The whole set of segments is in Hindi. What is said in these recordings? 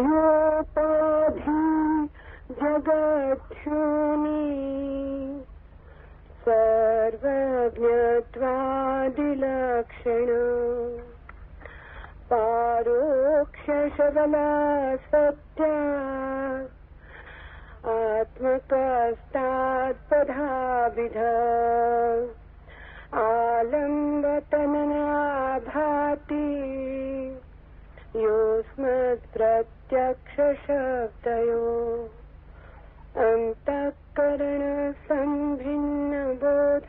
क्षयोपाधि जगच्छूनी सर्वज्ञत्वादिलक्षण पारोक्षशबला सत्या आत्मकस्तात्पदाविध आलम्बतनना भाति योऽस्मत्प्रत्यक्षशब्दयो अन्तःकरण सम्भिन्न बोध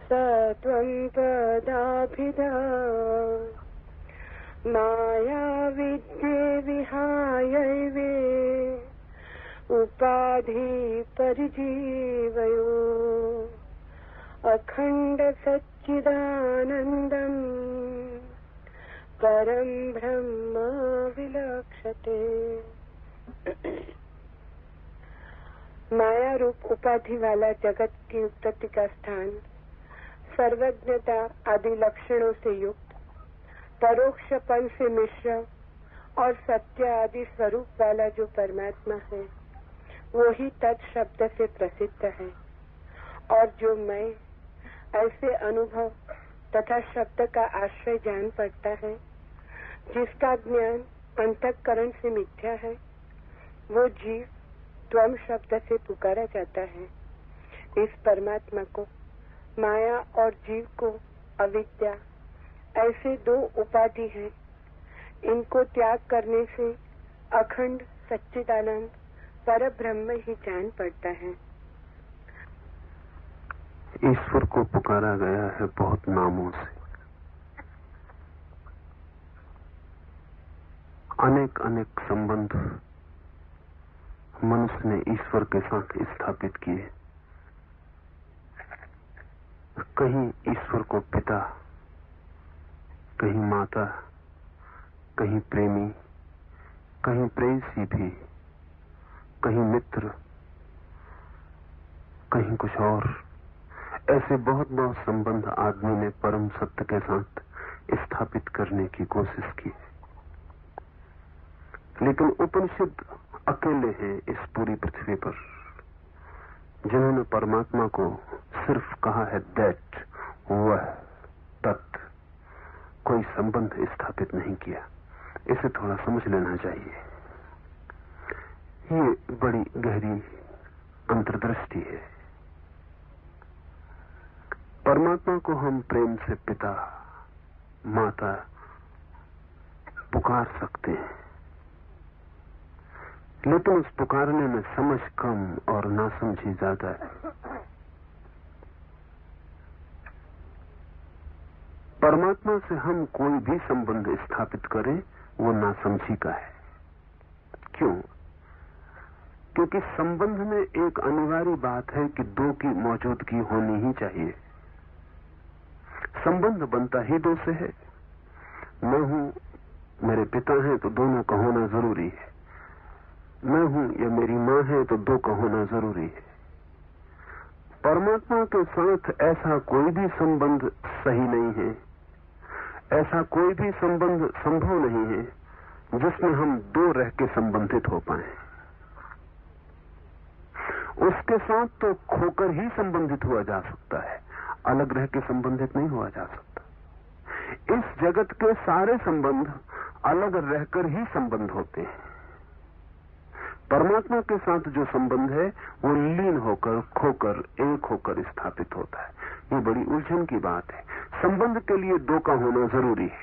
सत्वं पदाभिध माया विद्ये विहायैवे उपाधि परिजीवयो अखंड सच्चिदानंदम् परम ब्रह्म विलक्षते। माया रूप उपाधि वाला जगत की उत्पत्ति का स्थान सर्वज्ञता आदि लक्षणों से युक्त, परोक्षपन से मिश्र और सत्य आदि स्वरूप वाला जो परमात्मा है वो ही तत्शब्द से प्रसिद्ध है। और जो मैं ऐसे अनुभव तथा शब्द का आश्रय जान पड़ता है, जिसका ज्ञान अंतःकरण से मिथ्या है, वो जीव त्वम शब्द से पुकारा जाता है। इस परमात्मा को माया और जीव को अविद्या ऐसे दो उपाधि हैं। इनको त्याग करने से अखंड सच्चिदानंद पर ब्रह्म ही जान पड़ता है। ईश्वर को पुकारा गया है बहुत नामों से, अनेक अनेक संबंध मनुष्य ने ईश्वर के साथ स्थापित किए। कहीं ईश्वर को पिता, कहीं माता, कहीं प्रेमी, कहीं प्रेयसी भी, कहीं मित्र, कहीं कुछ और। ऐसे बहुत बहुत संबंध आदमी ने परम सत्य के साथ स्थापित करने की कोशिश की, लेकिन उपनिषद अकेले हैं इस पूरी पृथ्वी पर जिन्होंने परमात्मा को सिर्फ कहा है दैट, वह, तत्, कोई संबंध स्थापित नहीं किया। इसे थोड़ा समझ लेना चाहिए। ये बड़ी गहरी अंतर्दृष्टि है। परमात्मा को हम प्रेम से पिता, माता पुकार सकते हैं, लेकिन उस पुकारने में समझ कम और नासमझी ज्यादा है। परमात्मा से हम कोई भी संबंध स्थापित करें वो नासमझी का है। क्यों? क्योंकि संबंध में एक अनिवार्य बात है कि दो की मौजूदगी होनी ही चाहिए। संबंध बनता ही दो से है। मैं हूं, मेरे पिता हैं तो दोनों का होना जरूरी है। मैं हूं या मेरी मां है तो दो का होना जरूरी है। परमात्मा के साथ ऐसा कोई भी संबंध सही नहीं है, ऐसा कोई भी संबंध संभव नहीं है जिसमें हम दो रह के संबंधित हो पाए। उसके साथ तो खोकर ही संबंधित हुआ जा सकता है, अलग रह के संबंधित नहीं हुआ जा सकता। इस जगत के सारे संबंध अलग रहकर ही संबंध होते हैं। परमात्मा के साथ जो संबंध है वो लीन होकर, खोकर, एक होकर स्थापित होता है। ये बड़ी उलझन की बात है। संबंध के लिए दो का होना जरूरी है।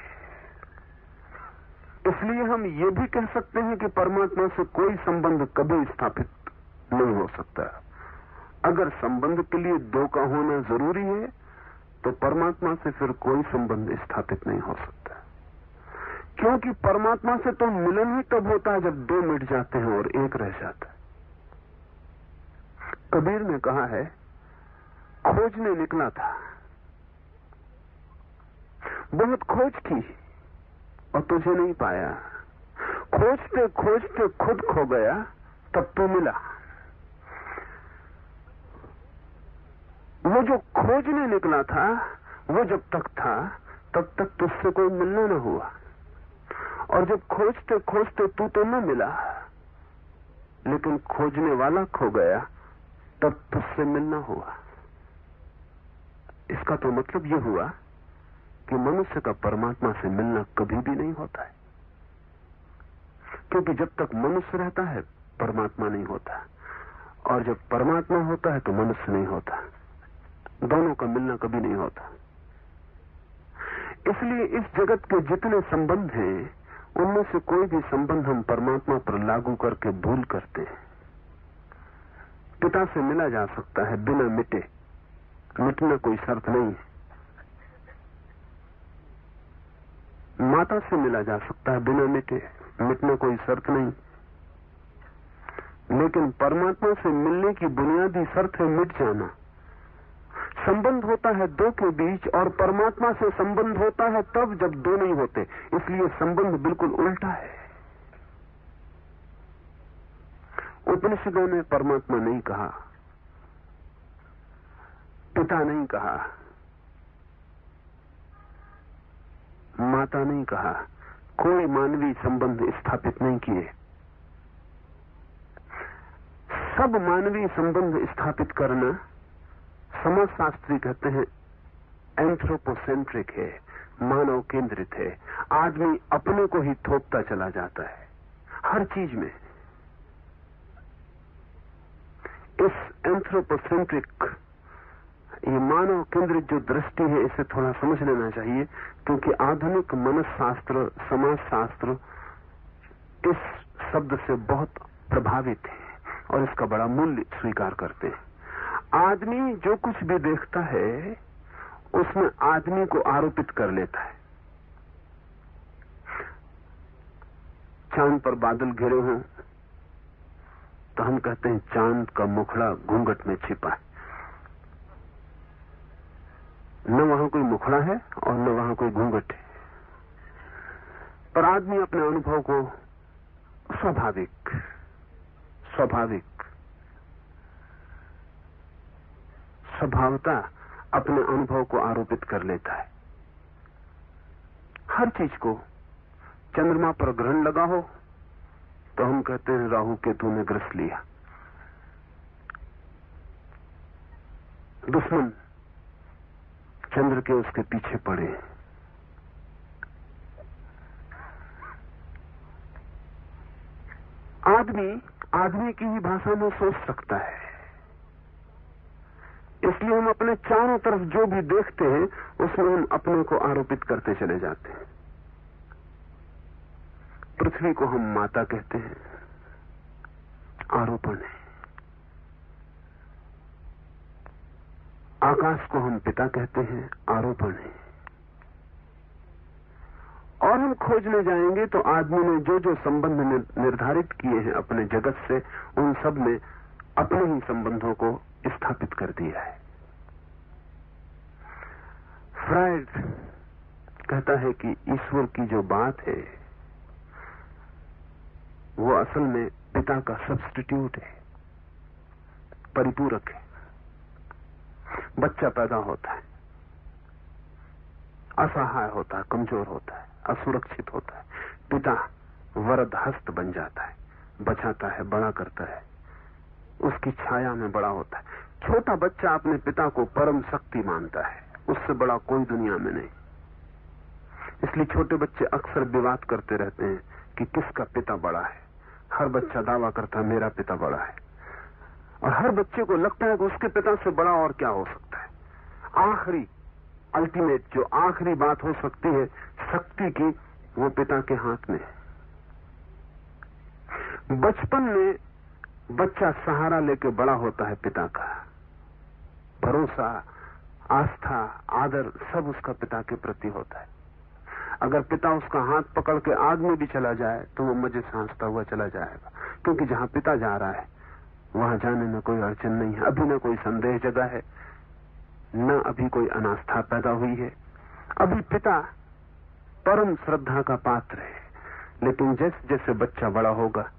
इसलिए हम ये भी कह सकते हैं कि परमात्मा से कोई संबंध कभी स्थापित नहीं हो सकता। अगर संबंध के लिए दो का होना जरूरी है तो परमात्मा से फिर कोई संबंध स्थापित नहीं हो सकता, क्योंकि परमात्मा से तो मिलन ही तब होता है जब दो मिट जाते हैं और एक रह जाता है। कबीर ने कहा है, खोजने निकला था, बहुत खोज की और तुझे नहीं पाया। खोजते खोजते खुद खो गया, तब तो मिला। वो जो खोजने निकला था वो जब तक था तब तक तुझसे कोई मिलना न हुआ, और जब खोजते खोजते तू तो न मिला, लेकिन खोजने वाला खो गया, तब तुझसे मिलना हुआ। इसका तो मतलब यह हुआ कि मनुष्य का परमात्मा से मिलना कभी भी नहीं होता है, क्योंकि जब तक मनुष्य रहता है परमात्मा नहीं होता, और जब परमात्मा होता है तो मनुष्य नहीं होता। दोनों का मिलना कभी नहीं होता। इसलिए इस जगत के जितने संबंध हैं, उनमें से कोई भी संबंध हम परमात्मा पर लागू करके भूल करते हैं। पिता से मिला जा सकता है बिना मिटे, मिटना कोई शर्त नहीं है। माता से मिला जा सकता है बिना मिटे, मिटना कोई शर्त नहीं। लेकिन परमात्मा से मिलने की बुनियादी शर्त है मिट जाना। संबंध होता है दो के बीच, और परमात्मा से संबंध होता है तब जब दो नहीं होते। इसलिए संबंध बिल्कुल उल्टा है। उपनिषदों ने परमात्मा नहीं कहा, पिता नहीं कहा, माता नहीं कहा, कोई मानवीय संबंध स्थापित नहीं किए। सब मानवीय संबंध स्थापित करना समाजशास्त्री कहते हैं एंथ्रोपोसेंट्रिक है, मानव केंद्रित है। आदमी अपने को ही थोपता चला जाता है हर चीज में। इस एंथ्रोपोसेंट्रिक, ये मानव केंद्रित जो दृष्टि है, इसे थोड़ा समझ लेना चाहिए, क्योंकि आधुनिक मनसशास्त्र, समाजशास्त्र इस शब्द से बहुत प्रभावित है और इसका बड़ा मूल्य स्वीकार करते हैं। आदमी जो कुछ भी देखता है उसमें आदमी को आरोपित कर लेता है। चांद पर बादल घिरे हों तो हम कहते हैं चांद का मुखड़ा घूंघट में छिपा है। न वहां कोई मुखड़ा है और न वहां कोई घूंघट है, पर आदमी अपने अनुभव को स्वाभाविक स्वभावता अपने अनुभव को आरोपित कर लेता है। हर चीज को, चंद्रमा पर ग्रहण लगा हो तो हम कहते हैं राहु केतु ने ग्रस लिया। दुश्मन चंद्र के उसके पीछे पड़े। आदमी की ही भाषा में सोच सकता है। इसलिए हम अपने चारों तरफ जो भी देखते हैं उसमें हम अपने को आरोपित करते चले जाते हैं। पृथ्वी को हम माता कहते हैं, आरोपण है। आकाश को हम पिता कहते हैं, आरोपण है। और हम खोजने जाएंगे तो आदमी ने जो जो संबंध निर्धारित किए हैं अपने जगत से, उन सब में अपने ही संबंधों को स्थापित कर दिया है। फ्रायड कहता है कि ईश्वर की जो बात है वो असल में पिता का सब्स्टिट्यूट है, परिपूरक है। बच्चा पैदा होता है, असहाय होता है, कमजोर होता है, असुरक्षित होता है। पिता वरद हस्त बन जाता है, बचाता है, बड़ा करता है, उसकी छाया में बड़ा होता है। छोटा बच्चा अपने पिता को परम शक्ति मानता है, उससे बड़ा कोई दुनिया में नहीं। इसलिए छोटे बच्चे अक्सर विवाद करते रहते हैं कि किसका पिता बड़ा है। हर बच्चा दावा करता है मेरा पिता बड़ा है, और हर बच्चे को लगता है कि उसके पिता से बड़ा और क्या हो सकता है। आखिरी अल्टीमेट, जो आखिरी बात हो सकती है शक्ति की, वो पिता के हाथ में है। बचपन में बच्चा सहारा लेके बड़ा होता है पिता का। भरोसा, आस्था, आदर सब उसका पिता के प्रति होता है। अगर पिता उसका हाथ पकड़ के आग में भी चला जाए तो वो मजे से हंसता हुआ चला जाएगा, क्योंकि जहां पिता जा रहा है वहां जाने में कोई अड़चन नहीं है। अभी न कोई संदेह जगा है, न अभी कोई अनास्था पैदा हुई है। अभी पिता परम श्रद्धा का पात्र है, लेकिन जैसे जैसे बच्चा बड़ा होगा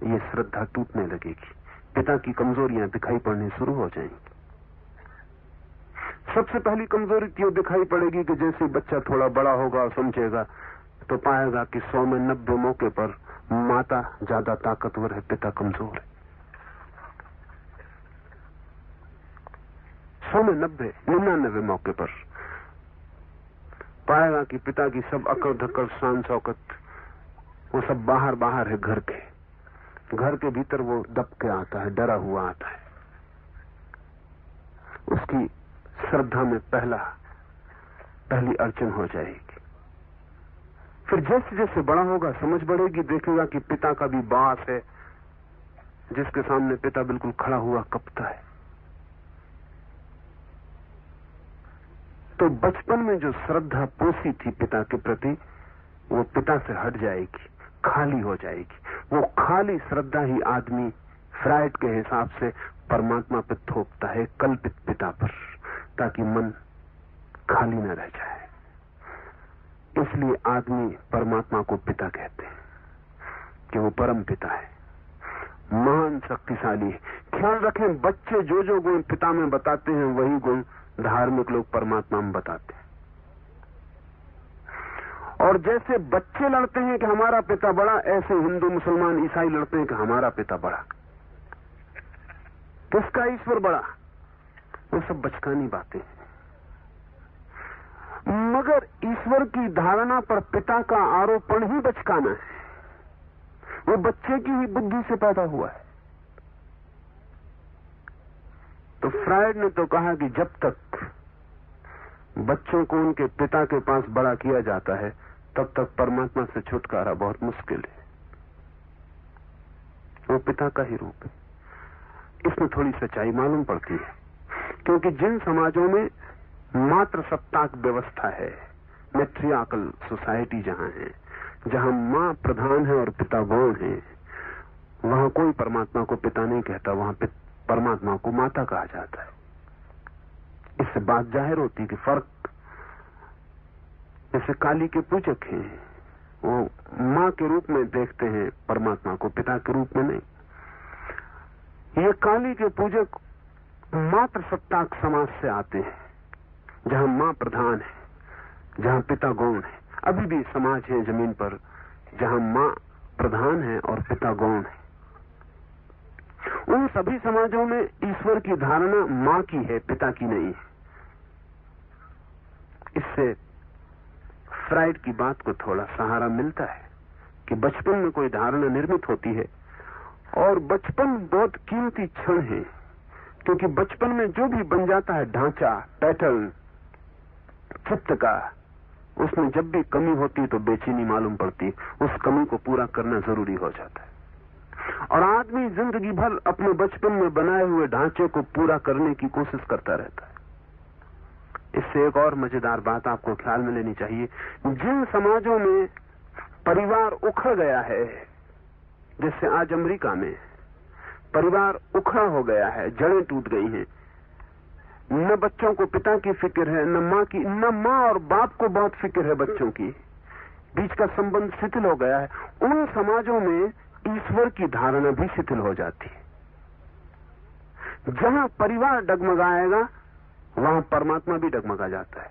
ये श्रद्धा टूटने लगेगी, पिता की कमजोरियां दिखाई पड़नी शुरू हो जाएंगी। सबसे पहली कमजोरी क्यों दिखाई पड़ेगी कि जैसे बच्चा थोड़ा बड़ा होगा और समझेगा तो पाएगा कि 100 में 90 मौके पर माता ज्यादा ताकतवर है, पिता कमजोर है। 100 में 90, 99 मौके पर पाएगा कि पिता की सब अकड़ धक्कड़ शान शौकत वो सब बाहर है घर के भीतर वो दब के आता है, डरा हुआ आता है। उसकी श्रद्धा में पहली अड़चन हो जाएगी। फिर जैसे जैसे बड़ा होगा समझ बढ़ेगी, देखेगा कि पिता का भी बास है, जिसके सामने पिता बिल्कुल खड़ा हुआ कपता है। तो बचपन में जो श्रद्धा पोसी थी पिता के प्रति, वो पिता से हट जाएगी, खाली हो जाएगी। वो खाली श्रद्धा ही आदमी फ्राइड के हिसाब से परमात्मा पर थोपता है, कल्पित पिता पर, ताकि मन खाली न रह जाए। इसलिए आदमी परमात्मा को पिता कहते हैं कि वो परम पिता है, महान शक्तिशाली है। ख्याल रखें, बच्चे जो गुण पिता में बताते हैं वही गुण धार्मिक लोग परमात्मा में बताते हैं। और जैसे बच्चे लड़ते हैं कि हमारा पिता बड़ा, ऐसे हिंदू मुसलमान ईसाई लड़ते हैं कि हमारा पिता बड़ा। किसका ईश्वर बड़ा? वो सब बचकानी बातें हैं। मगर ईश्वर की धारणा पर पिता का आरोपण ही बचकाना है। वो बच्चे की ही बुद्धि से पैदा हुआ है। तो फ्रायड ने तो कहा कि जब तक बच्चों को उनके पिता के पास बड़ा किया जाता है, तब तक परमात्मा से छुटकारा बहुत मुश्किल है। वो पिता का ही रूप है। इसमें थोड़ी सच्चाई मालूम पड़ती है, क्योंकि जिन समाजों में मात्र सत्ताक व्यवस्था है, मैट्रियार्कल सोसाइटी जहां है, जहां मां प्रधान है और पिता गौण है, वहां कोई परमात्मा को पिता नहीं कहता, वहां परमात्मा को माता कहा जाता है। इससे बात जाहिर होती है कि फर्क, जैसे काली के पूजक हैं, वो मां के रूप में देखते हैं परमात्मा को, पिता के रूप में नहीं। ये काली के पूजक मात्र सत्ताक समाज से आते हैं, जहां मां प्रधान है, जहां पिता गौण है। अभी भी समाज है जमीन पर जहां मां प्रधान है और पिता गौण है। उन सभी समाजों में ईश्वर की धारणा मां की है, पिता की नहीं है। इससे फ्राइड की बात को थोड़ा सहारा मिलता है कि बचपन में कोई धारणा निर्मित होती है, और बचपन बहुत कीमती क्षण है, क्योंकि बचपन में जो भी बन जाता है ढांचा, पैटर्न चित्त का, उसमें जब भी कमी होती है तो बेचैनी मालूम पड़ती है। उस कमी को पूरा करना जरूरी हो जाता है, और आदमी जिंदगी भर अपने बचपन में बनाए हुए ढांचे को पूरा करने की कोशिश करता रहता है। इससे एक और मजेदार बात आपको ख्याल में लेनी चाहिए। जिन समाजों में परिवार उखड़ गया है, जैसे आज अमेरिका में परिवार उखड़ा हो गया है, जड़ें टूट गई हैं, न बच्चों को पिता की फिक्र है, न मां की, न मां और बाप को बहुत फिक्र है बच्चों की, बीच का संबंध शिथिल हो गया है। उन समाजों में ईश्वर की धारणा भी शिथिल हो जाती है। जहां परिवार डगमगाएगा वहां परमात्मा भी डगमगा जाता है,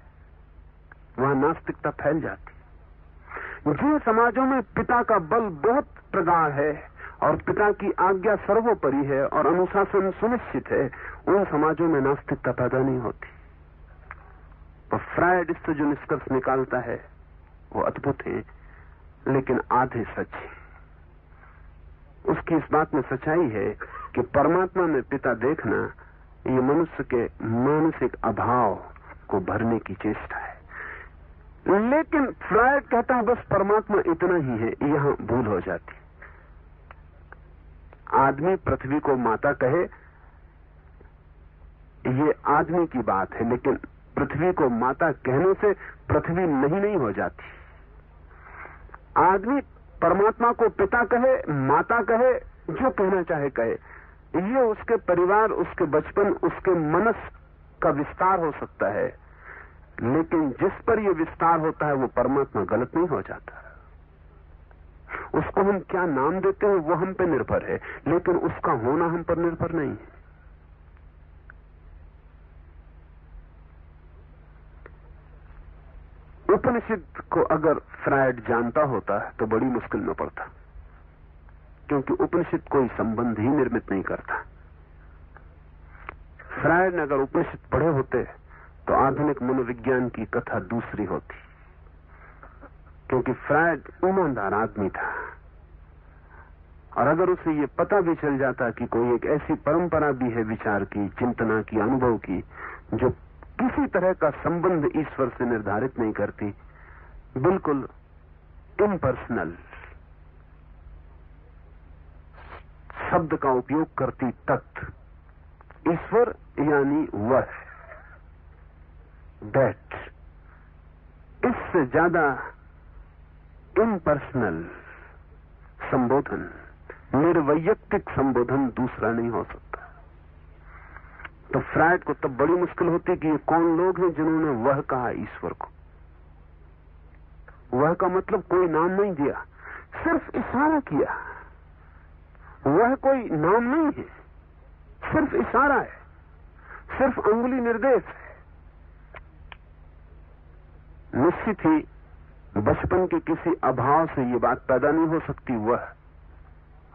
वहां नास्तिकता फैल जाती है। जिन समाजों में पिता का बल बहुत प्रगाढ़ है और पिता की आज्ञा सर्वोपरि है और अनुशासन सुनिश्चित है, उन समाजों में नास्तिकता पैदा नहीं होती। तो फ्रायड इससे जो निष्कर्ष निकालता है वो अद्भुत है, लेकिन आधे सच है। उसकी इस बात में सच्चाई है कि परमात्मा में पिता देखना ये मनुष्य के मानसिक अभाव को भरने की चेष्टा है। लेकिन फ्रायड कहता है बस परमात्मा इतना ही है, यहां भूल हो जाती। आदमी पृथ्वी को माता कहे, ये आदमी की बात है, लेकिन पृथ्वी को माता कहने से पृथ्वी नहीं हो जाती। आदमी परमात्मा को पिता कहे, माता कहे, जो कहना चाहे कहे, ये उसके परिवार, उसके बचपन, उसके मनस का विस्तार हो सकता है, लेकिन जिस पर यह विस्तार होता है वो परमात्मा गलत नहीं हो जाता। उसको हम क्या नाम देते हैं वो हम पे निर्भर है, लेकिन उसका होना हम पर निर्भर नहीं है। उपनिषद को अगर फ्रायड जानता होता तो बड़ी मुश्किल में पड़ता, क्योंकि उपनिषद कोई संबंध ही निर्मित नहीं करता। फ्रायड ने अगर उपनिषद पढ़े होते तो आधुनिक मनोविज्ञान की कथा दूसरी होती, क्योंकि फ्रायड ईमानदार आदमी था। और अगर उसे ये पता भी चल जाता कि कोई एक ऐसी परंपरा भी है विचार की, चिंतना की, अनुभव की, जो किसी तरह का संबंध ईश्वर से निर्धारित नहीं करती, बिल्कुल इम्पर्सनल शब्द का उपयोग करती, तत्व ईश्वर यानी वह, दैट, इससे ज्यादा इम्पर्सनल संबोधन, निर्वैयक्तिक संबोधन दूसरा नहीं हो सकता। तो फ्रायड को तब बड़ी मुश्किल होती कि ये कौन लोग हैं जिन्होंने वह कहा ईश्वर को। वह का मतलब कोई नाम नहीं दिया, सिर्फ इशारा किया। वह कोई नाम नहीं है, सिर्फ इशारा है, सिर्फ अंगुली निर्देश है। निश्चित ही बचपन के किसी अभाव से ये बात पैदा नहीं हो सकती। वह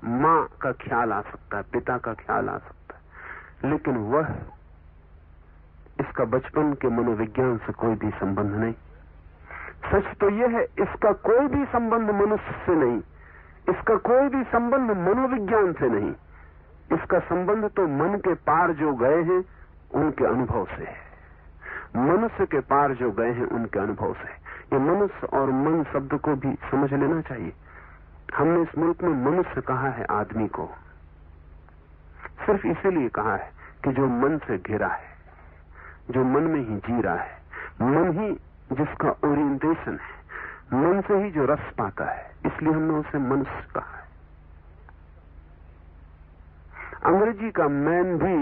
मां का ख्याल आ सकता है, पिता का ख्याल आ सकता है, लेकिन वह, इसका बचपन के मनोविज्ञान से कोई भी संबंध नहीं। सच तो यह है, इसका कोई भी संबंध मनुष्य से नहीं, इसका कोई भी संबंध मनोविज्ञान से नहीं। इसका संबंध तो मन के पार जो गए हैं उनके अनुभव से है, मनुष्य के पार जो गए हैं उनके अनुभव से। ये मनुष्य और मन शब्द को भी समझ लेना चाहिए। हमने इस मुल्क में मनुष्य कहा है आदमी को, सिर्फ इसीलिए कहा है कि जो मन से घिरा है, जो मन में ही जी रहा है, मन ही जिसका ओरिएंटेशन है, मन से ही जो रस पाता है, इसलिए हमने उसे मनुष्य कहा है। अंग्रेजी का मैन भी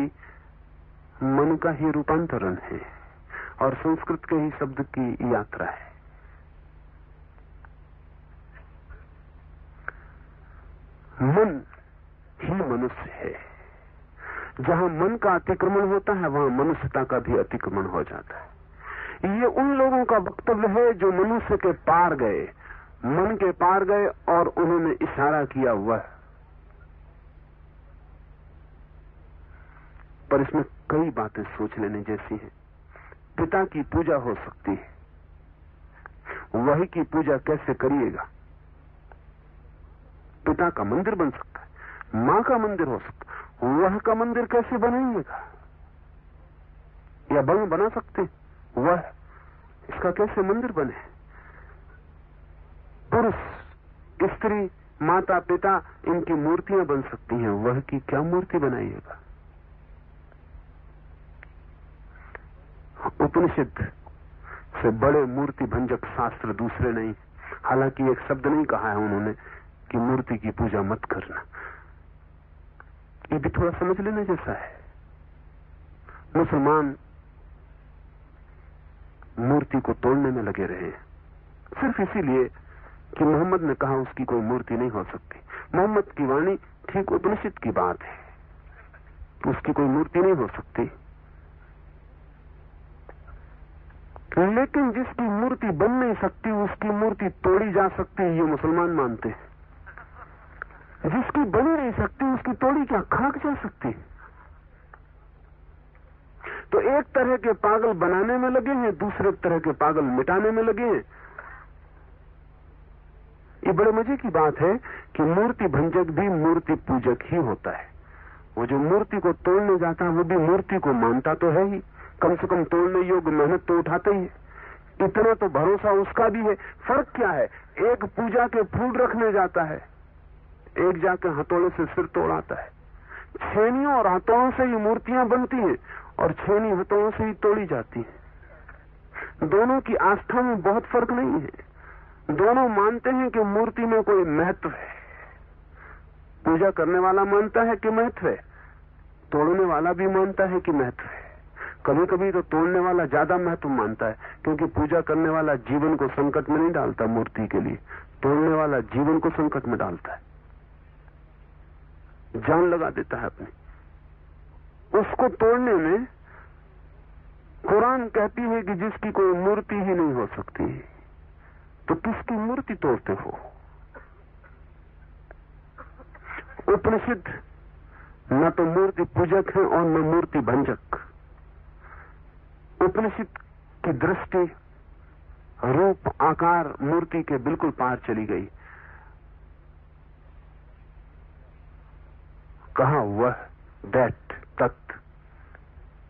मन का ही रूपांतरण है और संस्कृत के ही शब्द की यात्रा है। मन ही मनुष्य है। जहां मन का अतिक्रमण होता है वहां मनुष्यता का भी अतिक्रमण हो जाता है। ये उन लोगों का वक्तव्य है जो मनुष्य के पार गए, मन के पार गए और उन्होंने इशारा किया वह। पर इसमें कई बातें सोच लेने जैसी हैं। पिता की पूजा हो सकती है, वही की पूजा कैसे करिएगा? पिता का मंदिर बन सकता है, मां का मंदिर हो सकता है, वह का मंदिर कैसे बनाइएगा? या बना सकते, वह इसका कैसे मंदिर बने? पुरुष, स्त्री, माता, पिता, इनकी मूर्तियां बन सकती हैं, वह की क्या मूर्ति बनाइएगा? उपनिषद से बड़े मूर्ति भंजक शास्त्र दूसरे नहीं। हालांकि एक शब्द नहीं कहा है उन्होंने कि मूर्ति की पूजा मत करना। ये भी थोड़ा समझ लेने जैसा है। मुसलमान मूर्ति को तोड़ने में लगे रहे सिर्फ इसीलिए कि मोहम्मद ने कहा उसकी कोई मूर्ति नहीं हो सकती। मोहम्मद की वाणी ठीक उपनिषद की बात है, उसकी कोई मूर्ति नहीं हो सकती। लेकिन जिसकी मूर्ति बन नहीं सकती उसकी मूर्ति तोड़ी जा सकती है, ये मुसलमान मानते हैं। जिसकी बनी नहीं सकती उसकी तोड़ी क्या खाक जा सकती? तो एक तरह के पागल बनाने में लगे हैं, दूसरे तरह के पागल मिटाने में लगे हैं। ये बड़े मजे की बात है कि मूर्ति भंजक भी मूर्ति पूजक ही होता है। वो जो मूर्ति को तोड़ने जाता है वो भी मूर्ति को मानता तो है ही, कम से कम तोड़ने योग्य मेहनत तो उठाते ही है। इतना तो भरोसा उसका भी है। फर्क क्या है? एक पूजा के फूल रखने जाता है, एक जाकर हथौड़े से सिर तोड़ाता है। छेनियों और हथौड़ों से ही मूर्तियां बनती हैं और छेनी हथौड़ों से ही तोड़ी जाती है। दोनों की आस्था में बहुत फर्क नहीं है। दोनों मानते हैं कि मूर्ति में कोई महत्व है। पूजा करने वाला मानता है कि महत्व है, तोड़ने वाला भी मानता है कि महत्व है। कभी कभी तो तोड़ने वाला ज्यादा महत्व मानता है, क्योंकि पूजा करने वाला जीवन को संकट में नहीं डालता मूर्ति के लिए, तोड़ने वाला जीवन को संकट में डालता है, जान लगा देता है अपनी। उसको तोड़ने में कुरान कहती है कि जिसकी कोई मूर्ति ही नहीं हो सकती, तो किसकी मूर्ति तोड़ते हो? उपनिषद न तो मूर्ति पूजक है और न मूर्ति भंजक। उपनिषद की दृष्टि रूप आकार मूर्ति के बिल्कुल पार चली गई। कहा वह दैट तत्,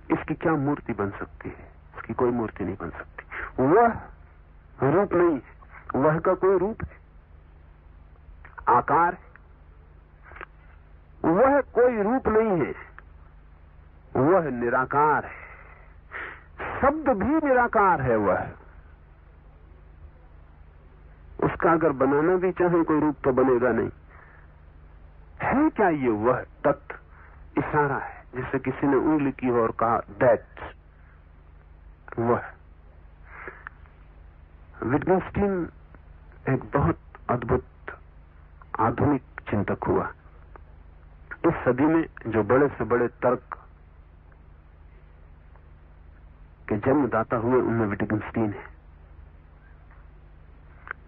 इसकी क्या मूर्ति बन सकती है? इसकी कोई मूर्ति नहीं बन सकती। वह रूप नहीं है, वह का कोई रूप है, आकार है। वह कोई रूप नहीं है, वह निराकार है। शब्द भी निराकार है। वह उसका अगर बनाना भी चाहे कोई रूप तो बनेगा नहीं। है क्या ये वह तत्व? इशारा है, जिसे किसी ने उंगली की और कहा दैट वह। विटगेनस्टीन एक बहुत अद्भुत आधुनिक चिंतक हुआ। इस सदी में जो बड़े से बड़े तर्क के जन्मदाता हुए उनमें विटगेनस्टीन है।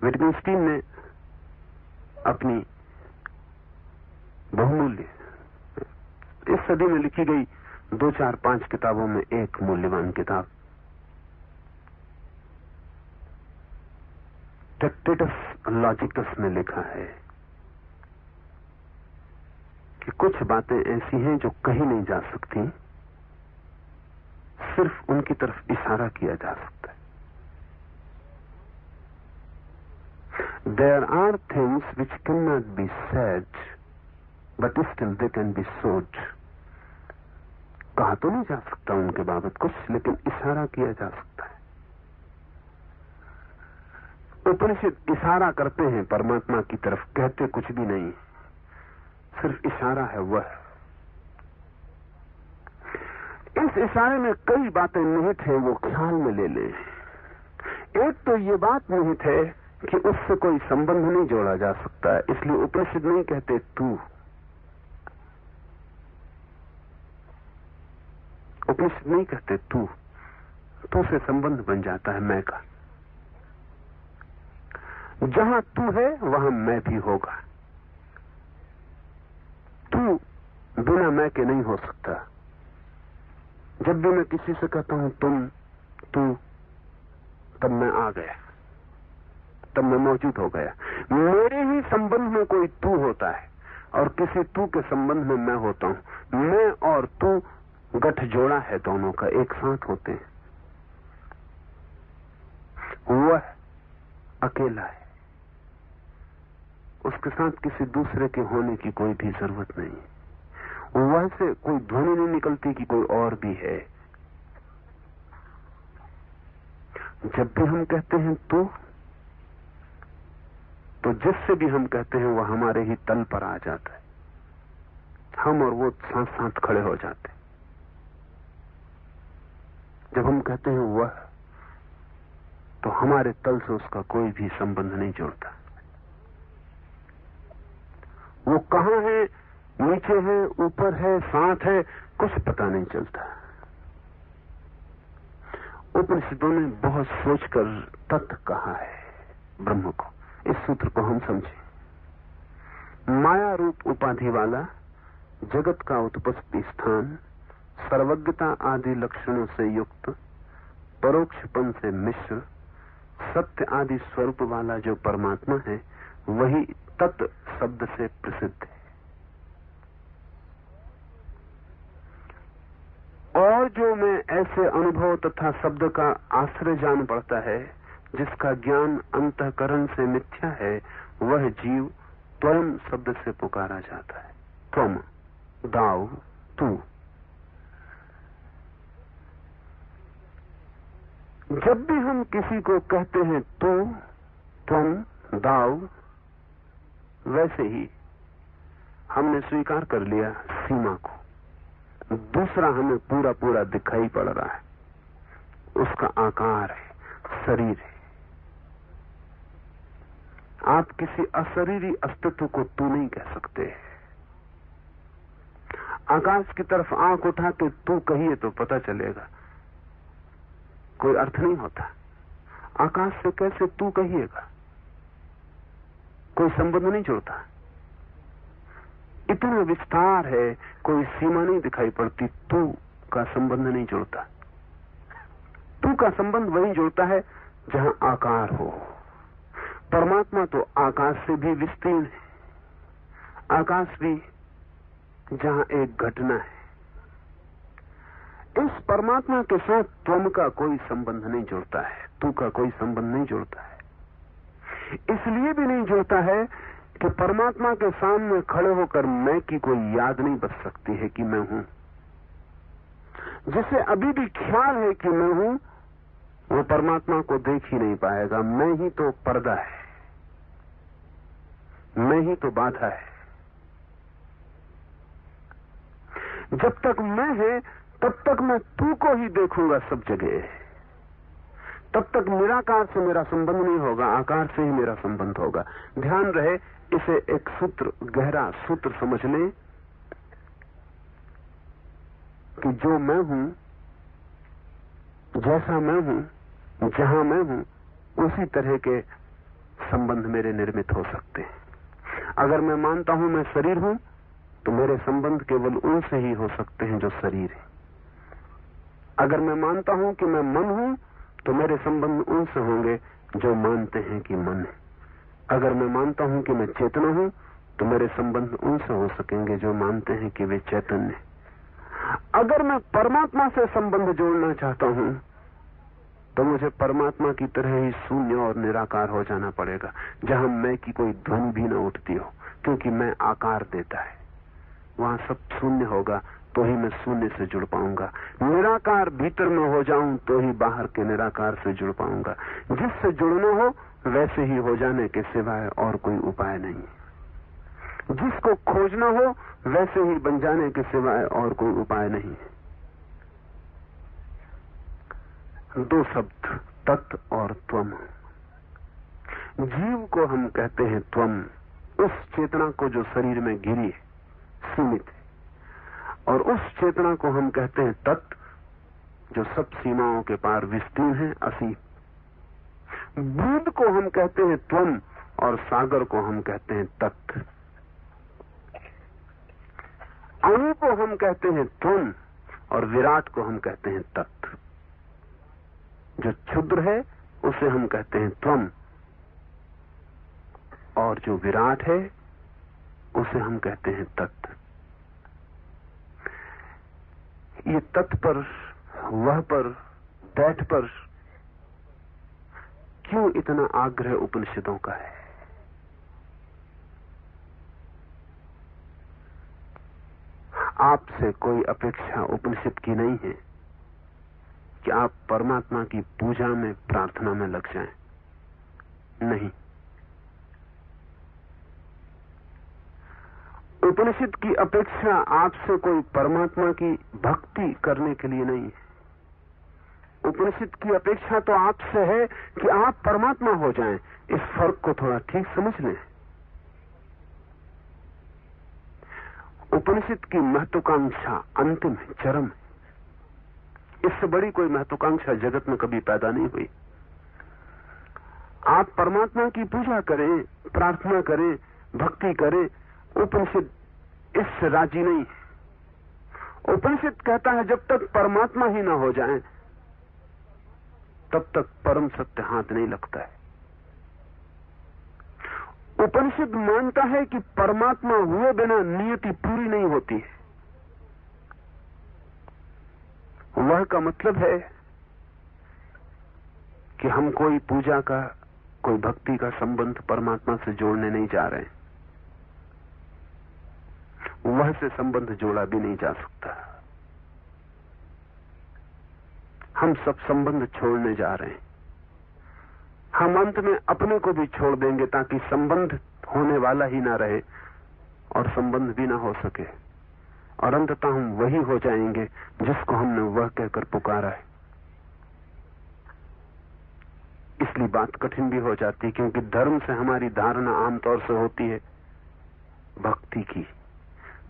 विटगेनस्टीन ने अपनी बहुमूल्य, इस सदी में लिखी गई 2, 4, 5 किताबों में एक मूल्यवान किताब ट्रैक्टेटस लॉजिकस में लिखा है कि कुछ बातें ऐसी हैं जो कही नहीं जा सकती, सिर्फ उनकी तरफ इशारा किया जा सकता है। There are things which cannot be said, but still they can be sought. कहा तो नहीं जा सकता उनके बाबत कुछ, लेकिन इशारा किया जा सकता है। उपनिषद इशारा करते हैं परमात्मा की तरफ, कहते कुछ भी नहीं, सिर्फ इशारा है वह। इस इशारे में कई बातें निहित हैं, वो ख्याल में ले लें। एक तो ये बात निहित है कि उससे कोई संबंध नहीं जोड़ा जा सकता है, इसलिए उपनिषद नहीं कहते तू। उपनिषद नहीं कहते तू से संबंध बन जाता है मैं का। जहां तू है वहां मैं भी होगा। तू बिना मैं के नहीं हो सकता। जब भी मैं किसी से कहता हूं तुम, तू, तब मैं आ गया, तब मैं मौजूद हो गया। मेरे ही संबंध में कोई तू होता है और किसी तू के संबंध में मैं होता हूं। मैं और तू गठ जोड़ा है, दोनों का एक साथ होते हैं। वह अकेला है, उसके साथ किसी दूसरे के होने की कोई भी जरूरत नहीं। वह से कोई ध्वनि नहीं निकलती कि कोई और भी है। जब भी हम कहते हैं तू, तो जिससे भी हम कहते हैं वह हमारे ही तल पर आ जाता है। हम और वो साथ साथ खड़े हो जाते हैं। जब हम कहते हैं वह, तो हमारे तल से उसका कोई भी संबंध नहीं जुड़ता। वो कहां है, नीचे है, ऊपर है, साथ है, कुछ पता नहीं चलता। उपनिषदों ने बहुत सोचकर तत्व कहा है ब्रह्म को। इस सूत्र को हम समझें। माया रूप उपाधि वाला, जगत का उत्पत्ति स्थान, सर्वज्ञता आदि लक्षणों से युक्त, परोक्षपन से मिश्र, सत्य आदि स्वरूप वाला जो परमात्मा है, वही तत्व शब्द से प्रसिद्ध है। और जो मैं ऐसे अनुभव तथा शब्द का आश्रय जान पड़ता है, जिसका ज्ञान अंतःकरण से मिथ्या है, वह जीव त्वम शब्द से पुकारा जाता है। त्वम, दाव, तू। जब भी हम किसी को कहते हैं तू, त्वम, दाव, वैसे ही हमने स्वीकार कर लिया सीमा को। दूसरा हमें पूरा पूरा दिखाई पड़ रहा है, उसका आकार है, शरीर है। आप किसी अशरीरी अस्तित्व को तू नहीं कह सकते। आकाश की तरफ आंख उठा के तू कहिए तो पता चलेगा, कोई अर्थ नहीं होता। आकाश से कैसे तू कहिएगा? कोई संबंध नहीं जुड़ता। इतना विस्तार है, कोई सीमा नहीं दिखाई पड़ती। तू का संबंध नहीं जुड़ता। तू का संबंध वहीं जुड़ता है जहां आकार हो। परमात्मा तो आकाश से भी विस्तीर्ण है, आकाश भी जहां एक घटना है। इस परमात्मा के साथ त्वम का कोई संबंध नहीं जुड़ता है, तू का कोई संबंध नहीं जुड़ता है। इसलिए भी नहीं जुड़ता है कि परमात्मा के सामने खड़े होकर मैं की कोई याद नहीं बच सकती है कि मैं हूं। जिसे अभी भी ख्याल है कि मैं हूं, वो परमात्मा को देख ही नहीं पाएगा। मैं ही तो पर्दा है, मैं ही तो बाधा है। जब तक मैं है तब तक मैं तू को ही देखूंगा सब जगह। तब तक निराकार से मेरा संबंध नहीं होगा, आकार से ही मेरा संबंध होगा। ध्यान रहे, इसे एक सूत्र, गहरा सूत्र समझ लें कि जो मैं हूं, जैसा मैं हूं, जहां मैं हूं, उसी तरह के संबंध मेरे निर्मित हो सकते हैं। अगर मैं मानता हूं मैं शरीर हूं, तो मेरे संबंध केवल उनसे ही हो सकते हैं जो शरीर है। अगर मैं मानता हूं कि मैं मन हूं, तो मेरे संबंध उनसे होंगे जो मानते हैं कि मन है। अगर मैं मानता हूं कि मैं चेतना हूं, तो मेरे संबंध उनसे हो सकेंगे जो मानते हैं कि वे चैतन्य है। अगर मैं परमात्मा से संबंध जोड़ना चाहता हूं, तो मुझे परमात्मा की तरह ही शून्य और निराकार हो जाना पड़ेगा, जहां मैं की कोई ध्वनि भी न उठती हो, क्योंकि मैं आकार देता है। वहां सब शून्य होगा, तो ही मैं शून्य से जुड़ पाऊंगा। निराकार भीतर में हो जाऊं तो ही बाहर के निराकार से जुड़ पाऊंगा। जिससे जुड़ना हो वैसे ही हो जाने के सिवाय और कोई उपाय नहीं। जिसको खोजना हो वैसे ही बन जाने के सिवाय और कोई उपाय नहीं। दो शब्द, तत् और त्वम। जीव को हम कहते हैं त्वम, उस चेतना को जो शरीर में घिरी है, सीमित है, और उस चेतना को हम कहते हैं तत्, जो सब सीमाओं के पार विस्तीर्ण है, असीम। बूंद को हम कहते हैं त्वम, और सागर को हम कहते हैं तत्। अणु को हम कहते हैं त्वम, और विराट को हम कहते हैं तत्। जो क्षुद्र है उसे हम कहते हैं त्वम, और जो विराट है उसे हम कहते हैं तत्। ये तत् पर, वह पर, दैट पर क्यों इतना आग्रह उपनिषदों का है? आपसे कोई अपेक्षा उपनिषद की नहीं है कि आप परमात्मा की पूजा में, प्रार्थना में लग जाएं। नहीं, उपनिषद की अपेक्षा आपसे कोई परमात्मा की भक्ति करने के लिए नहीं है। उपनिषद की अपेक्षा तो आपसे है कि आप परमात्मा हो जाएं। इस फर्क को थोड़ा ठीक समझ लें। उपनिषद की महत्वाकांक्षा अंतिम है, चरम है। इससे बड़ी कोई महत्वाकांक्षा जगत में कभी पैदा नहीं हुई। आप परमात्मा की पूजा करें, प्रार्थना करें, भक्ति करें, उपनिषद इससे राजी नहीं है। उपनिषद कहता है जब तक परमात्मा ही ना हो जाए तब तक परम सत्य हाथ नहीं लगता है। उपनिषद मानता है कि परमात्मा हुए बिना नियति पूरी नहीं होती है। वह का मतलब है कि हम कोई पूजा का, कोई भक्ति का संबंध परमात्मा से जोड़ने नहीं जा रहे हैं। वह से संबंध जोड़ा भी नहीं जा सकता। हम सब संबंध छोड़ने जा रहे हैं। हम अंत में अपने को भी छोड़ देंगे ताकि संबंध होने वाला ही ना रहे और संबंध भी ना हो सके, और अंततः हम वही हो जाएंगे जिसको हमने वह कहकर पुकारा है। इसलिए बात कठिन भी हो जाती है, क्योंकि धर्म से हमारी धारणा आमतौर से होती है भक्ति की,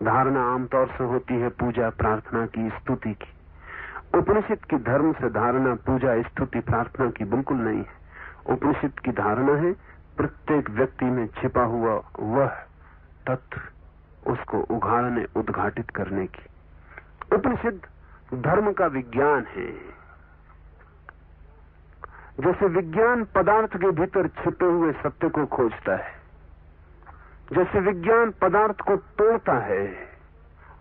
धारणा आमतौर से होती है पूजा प्रार्थना की, स्तुति की। उपनिषद की धर्म से धारणा पूजा स्तुति प्रार्थना की बिल्कुल नहीं है। उपनिषद की धारणा है प्रत्येक व्यक्ति में छिपा हुआ वह तत्व, उसको उघाड़ने उद्घाटित करने की। उपनिषद धर्म का विज्ञान है। जैसे विज्ञान पदार्थ के भीतर छिपे हुए सत्य को खोजता है, जैसे विज्ञान पदार्थ को तोड़ता है,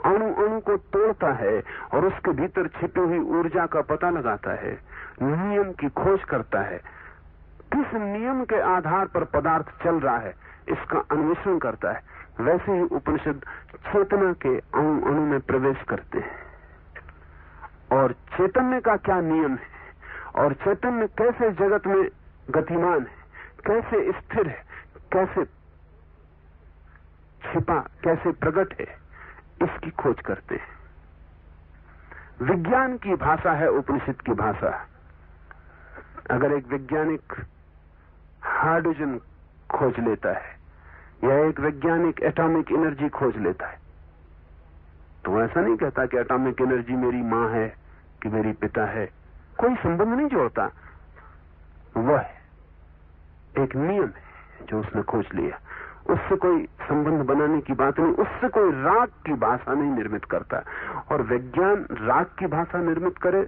अणु अणु को तोड़ता है और उसके भीतर छिपी हुई ऊर्जा का पता लगाता है, नियम की खोज करता है, किस नियम के आधार पर पदार्थ चल रहा है इसका अन्वेषण करता है, वैसे ही उपनिषद चेतना के अणु अणु में प्रवेश करते हैं और चैतन्य का क्या नियम है और चैतन्य कैसे जगत में गतिमान है, कैसे स्थिर है, कैसे छिपा, कैसे प्रकट है, इसकी खोज करते हैं। विज्ञान की भाषा है उपनिषद की भाषा। अगर एक वैज्ञानिक हाइड्रोजन खोज लेता है या एक वैज्ञानिक एटॉमिक एनर्जी खोज लेता है तो वो ऐसा नहीं कहता कि एटॉमिक एनर्जी मेरी मां है कि मेरी पिता है, कोई संबंध नहीं जोड़ता। वह एक नियम है जो उसने खोज लिया, उससे कोई संबंध बनाने की बात नहीं, उससे कोई राग की भाषा नहीं निर्मित करता। और विज्ञान राग की भाषा निर्मित करे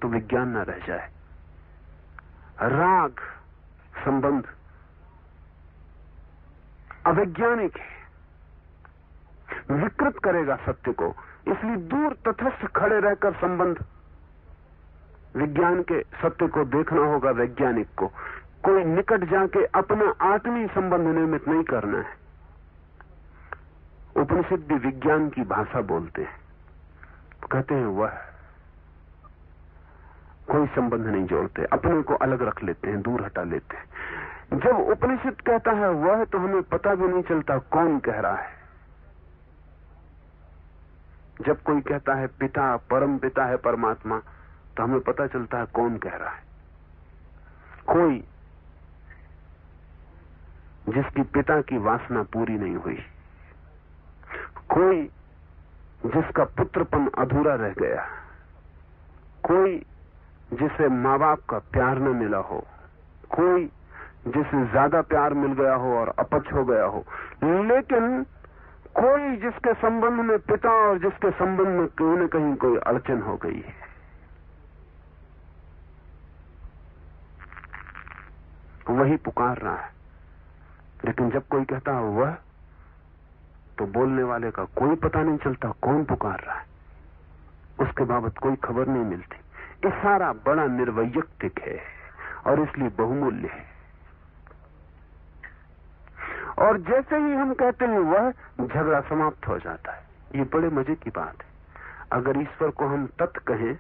तो विज्ञान ना रह जाए। राग संबंध अवैज्ञानिक है, विकृत करेगा सत्य को, इसलिए दूर तटस्थ खड़े रहकर संबंध विज्ञान के सत्य को देखना होगा। वैज्ञानिक को कोई निकट जाके अपना आत्मीय संबंध निर्मित नहीं करना है। उपनिषद भी विज्ञान की भाषा बोलते हैं, कहते हैं वह, कोई संबंध नहीं जोड़ते, अपने को अलग रख लेते हैं, दूर हटा लेते हैं। जब उपनिषद कहता है वह, तो हमें पता भी नहीं चलता कौन कह रहा है। जब कोई कहता है पिता, परम पिता है परमात्मा, तो हमें पता चलता है कौन कह रहा है। कोई जिसकी पिता की वासना पूरी नहीं हुई, कोई जिसका पुत्रपन अधूरा रह गया, कोई जिसे माँ बाप का प्यार न मिला हो, कोई जिसे ज्यादा प्यार मिल गया हो और अपच हो गया हो, लेकिन कोई जिसके संबंध में पिता और जिसके संबंध में कहीं न कहीं कोई अड़चन हो गई है। वही पुकार रहा है। लेकिन जब कोई कहता है वह, तो बोलने वाले का कोई पता नहीं चलता कौन पुकार रहा है, उसके बाबत कोई खबर नहीं मिलती। इशारा बड़ा निर्वैयक्तिक है और इसलिए बहुमूल्य है। और जैसे ही हम कहते हैं वह, झगड़ा समाप्त हो जाता है। ये बड़े मजे की बात है। अगर ईश्वर को हम तत् कहें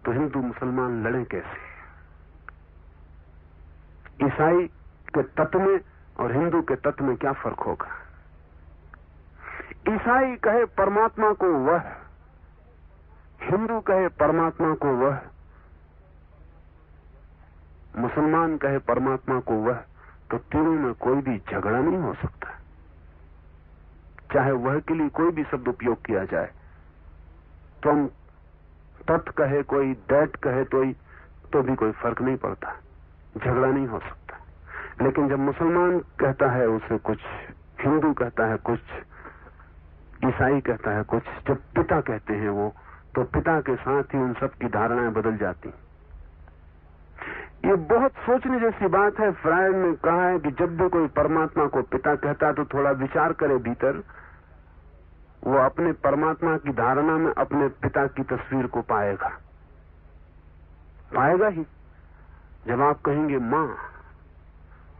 तो हिंदू मुसलमान लड़े कैसे? ईसाई के तत्व में और हिंदू के तत्व में क्या फर्क होगा? ईसाई कहे परमात्मा को वह, हिंदू कहे परमात्मा को वह, मुसलमान कहे परमात्मा को वह, तो तीनों में कोई भी झगड़ा नहीं हो सकता। चाहे वह के लिए कोई भी शब्द उपयोग किया जाए, तो हम तत् कहे कोई, दैट कहे तो भी कोई फर्क नहीं पड़ता, झगड़ा नहीं हो सकता। लेकिन जब मुसलमान कहता है उसे कुछ, हिंदू कहता है कुछ, ईसाई कहता है कुछ, जब पिता कहते हैं वो, तो पिता के साथ ही उन सब की धारणाएं बदल जाती। ये बहुत सोचने जैसी बात है। फ्रायड ने कहा है कि जब भी कोई परमात्मा को पिता कहता है तो थोड़ा विचार करे भीतर, वो अपने परमात्मा की धारणा में अपने पिता की तस्वीर को पाएगा ही। जब आप कहेंगे मां,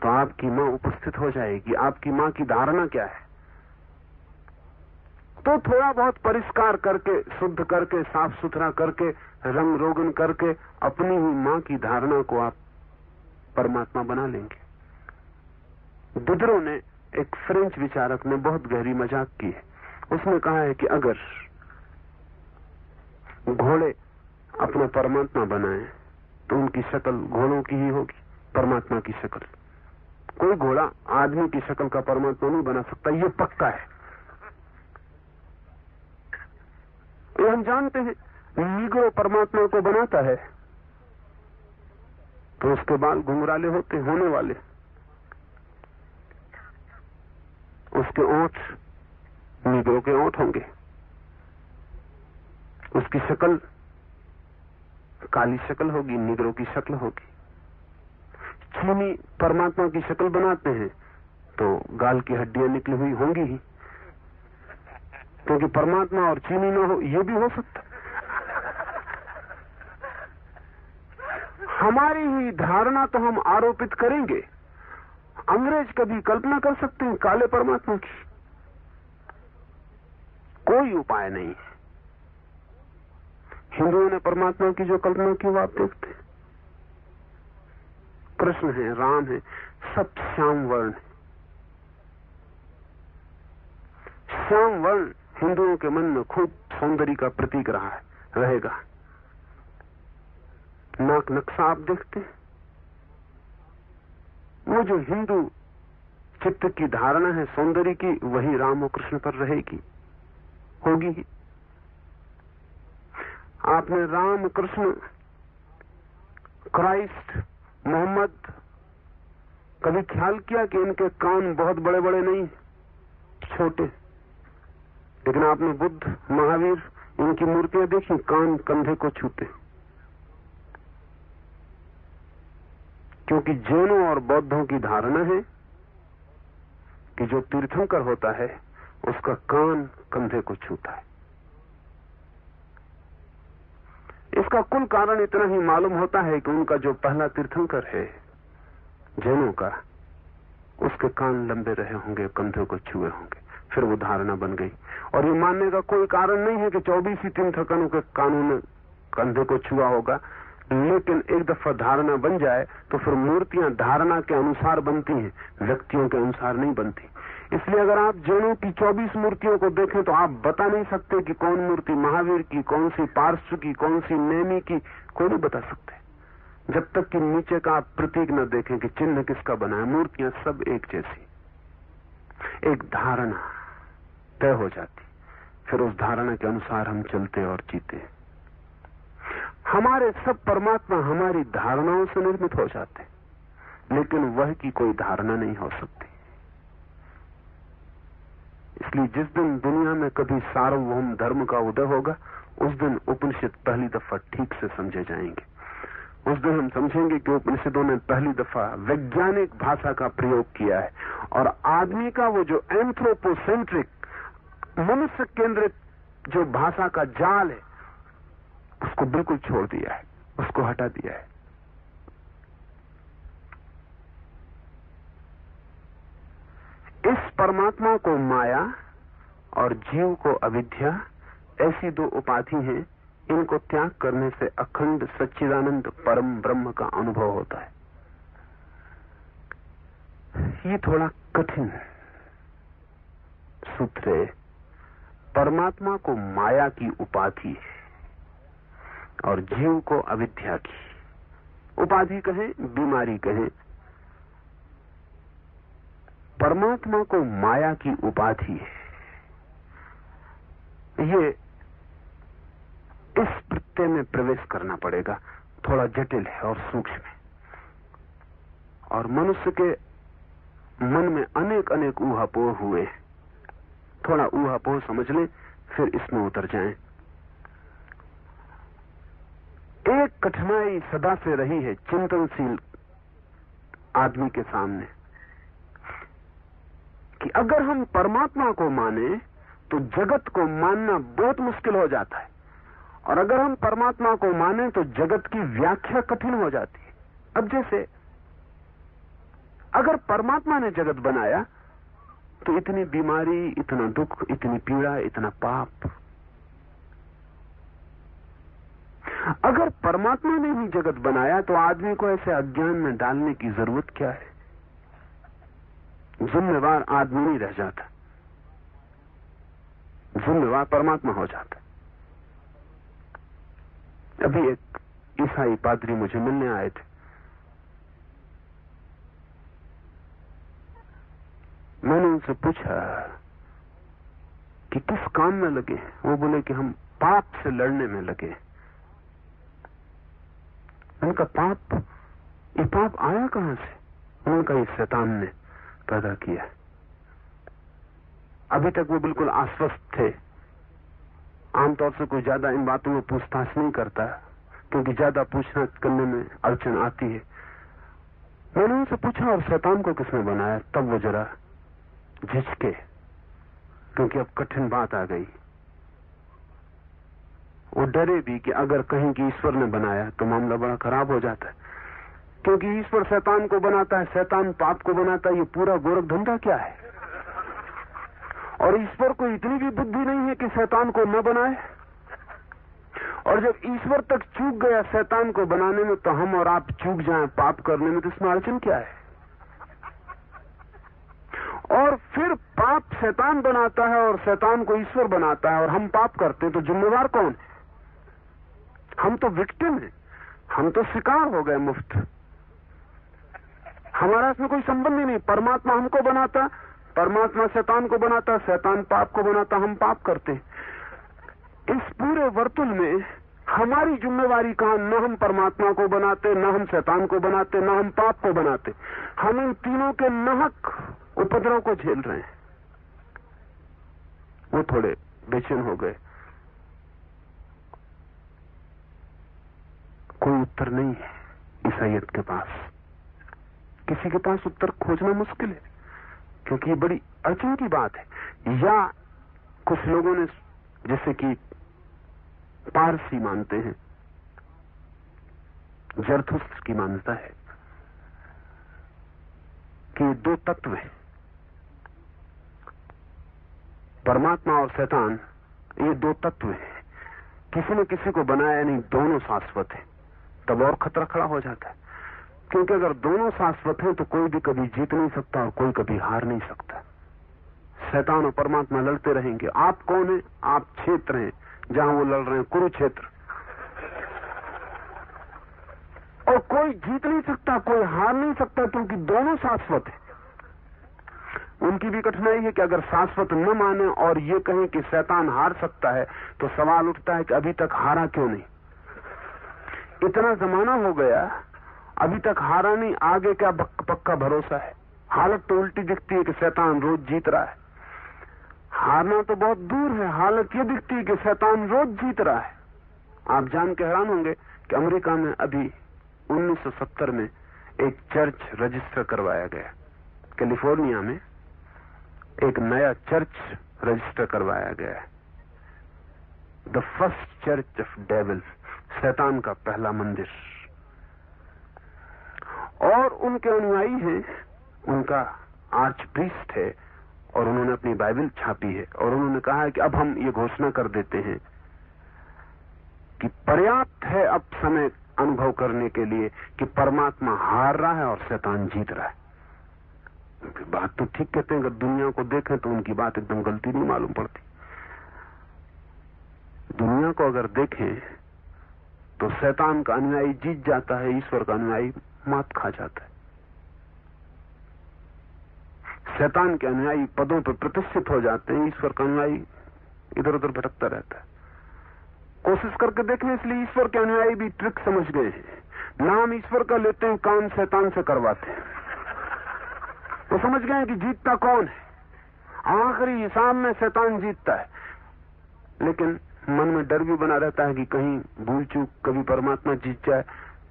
तो आपकी मां उपस्थित हो जाएगी। आपकी मां की धारणा क्या है? तो थोड़ा बहुत परिष्कार करके, शुद्ध करके, साफ सुथरा करके, रंग रोगन करके अपनी ही मां की धारणा को आप परमात्मा बना लेंगे। दिदरो ने, एक फ्रेंच विचारक ने, बहुत गहरी मजाक की है। उसने कहा है कि अगर घोड़े अपना परमात्मा बनाए तो उनकी शक्ल घोड़ों की ही होगी, परमात्मा की शक्ल। कोई घोड़ा आदमी की शक्ल का परमात्मा नहीं बना सकता, ये पक्का है। ये हम जानते हैं। नीग्रो परमात्मा को बनाता है, तो उसके बाल घुंघराले होने वाले, उसके ओंठ नीग्रो के ओंठ होंगे, उसकी शक्ल काली शक्ल होगी, नीग्रो की शक्ल होगी। चीनी परमात्मा की शक्ल बनाते हैं तो गाल की हड्डियां निकली हुई होंगी ही, क्योंकि परमात्मा और चीनी ना हो, ये भी हो सकता। हमारी ही धारणा तो हम आरोपित करेंगे। अंग्रेज कभी कल्पना कर सकते हैं काले परमात्मा की? कोई उपाय नहीं है। हिंदुओं ने परमात्मा की जो कल्पना की वो आप देखते हैं, कृष्ण है, राम है, सब श्याम वर्ण है। श्याम वर्ण हिंदुओं के मन में खूब सौंदर्य का प्रतीक रहा है, रहेगा। नाक नक्शा आप देखते हैं, वो जो हिंदू चित्त की धारणा है सौंदर्य की, वही राम और कृष्ण पर रहेगी, होगी ही। आपने राम, कृष्ण, क्राइस्ट, मोहम्मद कभी ख्याल किया कि इनके कान बहुत बड़े बड़े नहीं, छोटे? लेकिन आपने बुद्ध, महावीर, इनकी मूर्तियां देखी, कान कंधे को छूते। क्योंकि जैनों और बौद्धों की धारणा है कि जो तीर्थंकर होता है उसका कान कंधे को छूता है। इसका कुल कारण इतना ही मालूम होता है कि उनका जो पहला तीर्थंकर है जैनों का, उसके कान लंबे रहे होंगे, कंधे को छुए होंगे, फिर वो धारणा बन गई। और ये मानने का कोई कारण नहीं है कि 24 ही तीर्थंकरों के कानों ने कंधे को छुआ होगा, लेकिन एक दफा धारणा बन जाए तो फिर मूर्तियां धारणा के अनुसार बनती हैं, व्यक्तियों के अनुसार नहीं बनती। इसलिए अगर आप जैनों की 24 मूर्तियों को देखें तो आप बता नहीं सकते कि कौन मूर्ति महावीर की, कौन सी पार्श्व की, कौन सी नेमी की, कोई नहीं बता सकते जब तक कि नीचे का आप प्रतीक न देखें कि चिन्ह किसका बना है। मूर्तियां सब एक जैसी, एक धारणा तय हो जाती, फिर उस धारणा के अनुसार हम चलते और जीते। हमारे सब परमात्मा हमारी धारणाओं से निर्मित हो जाते, लेकिन वह की कोई धारणा नहीं हो सकती। इसलिए जिस दिन दुनिया में कभी सार्वभौम धर्म का उदय होगा, उस दिन उपनिषद पहली दफा ठीक से समझे जाएंगे। उस दिन हम समझेंगे कि उपनिषदों ने पहली दफा वैज्ञानिक भाषा का प्रयोग किया है और आदमी का वो जो एंथ्रोपोसेंट्रिक, मनुष्य केंद्रित जो भाषा का जाल है, उसको बिल्कुल छोड़ दिया है, उसको हटा दिया है। इस परमात्मा को माया और जीव को अविद्या, ऐसी दो उपाधि हैं, इनको त्याग करने से अखंड सच्चिदानंद परम ब्रह्म का अनुभव होता है। ये थोड़ा कठिन सूत्र है। परमात्मा को माया की उपाधि है और जीव को अविद्या की उपाधि कहें, बीमारी कहें। परमात्मा को माया की उपाधि है, ये इस प्रत्यय में प्रवेश करना पड़ेगा, थोड़ा जटिल है और सूक्ष्म है। और मनुष्य के मन में अनेक अनेक ऊहापोह हुए। थोड़ा ऊहापोह समझ लें, फिर इसमें उतर जाएं। एक कठिनाई सदा से रही है चिंतनशील आदमी के सामने कि अगर हम परमात्मा को माने तो जगत को मानना बहुत मुश्किल हो जाता है, और अगर हम परमात्मा को माने तो जगत की व्याख्या कठिन हो जाती है। अब जैसे अगर परमात्मा ने जगत बनाया तो इतनी बीमारी, इतना दुख, इतनी पीड़ा, इतना पाप। अगर परमात्मा ने ही जगत बनाया तो आदमी को ऐसे अज्ञान में डालने की जरूरत क्या है? जिम्मेवार आदमी नहीं रह जाता, जिम्मेवार परमात्मा हो जाता। अभी एक ईसाई पादरी मुझे मिलने आए थे। मैंने उनसे पूछा कि किस काम में लगे? वो बोले कि हम पाप से लड़ने में लगे। उनका पाप ये पाप आया कहां से? उनका ये शैतान ने पैदा किया। अभी तक वो बिल्कुल आश्वस्त थे। आमतौर से कोई ज्यादा इन बातों में पूछताछ नहीं करता, क्योंकि ज्यादा पूछना करने में अड़चन आती है। मैंने उनसे पूछा, और शैतान को किसने बनाया? तब वो जरा झिझके, क्योंकि अब कठिन बात आ गई। वो डरे भी कि अगर कहीं कि ईश्वर ने बनाया तो मामला बड़ा खराब हो जाता है, क्योंकि ईश्वर शैतान को बनाता है, शैतान पाप को बनाता है। ये पूरा गोरख धंधा क्या है? और ईश्वर को इतनी भी बुद्धि नहीं है कि शैतान को न बनाए। और जब ईश्वर तक चूक गया शैतान को बनाने में, तो हम और आप चूक जाएं पाप करने में, तो इसमें अड़चन क्या है? और फिर पाप शैतान बनाता है और शैतान को ईश्वर बनाता है, और हम पाप करते हैं, तो जिम्मेवार कौन है? हम तो विक्टिम हैं, हम तो शिकार हो गए मुफ्त। हमारा इसमें कोई संबंध ही नहीं। परमात्मा हमको बनाता, परमात्मा शैतान को बनाता, शैतान पाप को बनाता, हम पाप करते। इस पूरे वर्तुल में हमारी जिम्मेवारी कहां? न हम परमात्मा को बनाते, न हम शैतान को बनाते, न हम पाप को बनाते। हम इन तीनों के नाहक उपद्रव को झेल रहे हैं। वो थोड़े बेचैन हो गए। कोई उत्तर नहीं है ईसाइयत के पास। किसी के पास उत्तर खोजना मुश्किल है, क्योंकि ये बड़ी अड़चन की बात है। या कुछ लोगों ने, जैसे कि पारसी मानते हैं, जरथुस्त्र की मान्यता है कि दो तत्व हैं, परमात्मा और शैतान। ये दो तत्व हैं, किसी ने किसी को बनाया नहीं, दोनों शाश्वत हैं। तब और खतरा खड़ा हो जाता है, क्योंकि अगर दोनों शाश्वत हैं तो कोई भी कभी जीत नहीं सकता और कोई कभी हार नहीं सकता। शैतान और परमात्मा लड़ते रहेंगे। आप कौन हैं? आप क्षेत्र हैं जहां वो लड़ रहे हैं, कुरुक्षेत्र। और कोई जीत नहीं सकता, कोई हार नहीं सकता, क्योंकि दोनों शाश्वत हैं। उनकी भी कठिनाई है कि अगर शाश्वत न माने और ये कहें कि शैतान हार सकता है, तो सवाल उठता है कि अभी तक हारा क्यों नहीं? इतना जमाना हो गया, अभी तक हारा नहीं, आगे क्या पक्का भरोसा है? हालत तो उल्टी दिखती है कि शैतान रोज जीत रहा है। हारना तो बहुत दूर है, हालत ये दिखती है कि शैतान रोज जीत रहा है। आप जान के हैरान होंगे कि अमेरिका में अभी 1970 में एक चर्च रजिस्टर करवाया गया। कैलिफोर्निया में एक नया चर्च रजिस्टर करवाया गया है, the first church of devil, शैतान का पहला मंदिर। और उनके अनुयायी हैं, उनका आर्च प्रीस्ट है, और उन्होंने अपनी बाइबल छापी है, और उन्होंने कहा है कि अब हम ये घोषणा कर देते हैं कि पर्याप्त है अब समय अनुभव करने के लिए कि परमात्मा हार रहा है और शैतान जीत रहा है। बात तो ठीक कहते हैं, अगर दुनिया को देखें तो उनकी बात एकदम गलती नहीं मालूम पड़ती। दुनिया को अगर देखें तो शैतान का अनुयायी जीत जाता है, ईश्वर का अनुयायी मात खा जाता है। शैतान के अनुयायी पदों पर प्रतिष्ठित हो जाते हैं, ईश्वर का अनुयायी इधर उधर भटकता रहता है। कोशिश करके देखें, इसलिए ईश्वर के अनुयायी भी ट्रिक समझ गए हैं। नाम ईश्वर का लेते हैं, काम शैतान से करवाते हैं। वो समझ गए हैं कि जीतता कौन है। आखिरी हिसाब में शैतान जीतता है, लेकिन मन में डर भी बना रहता है कि कहीं भूल चूक कभी परमात्मा जीत जाए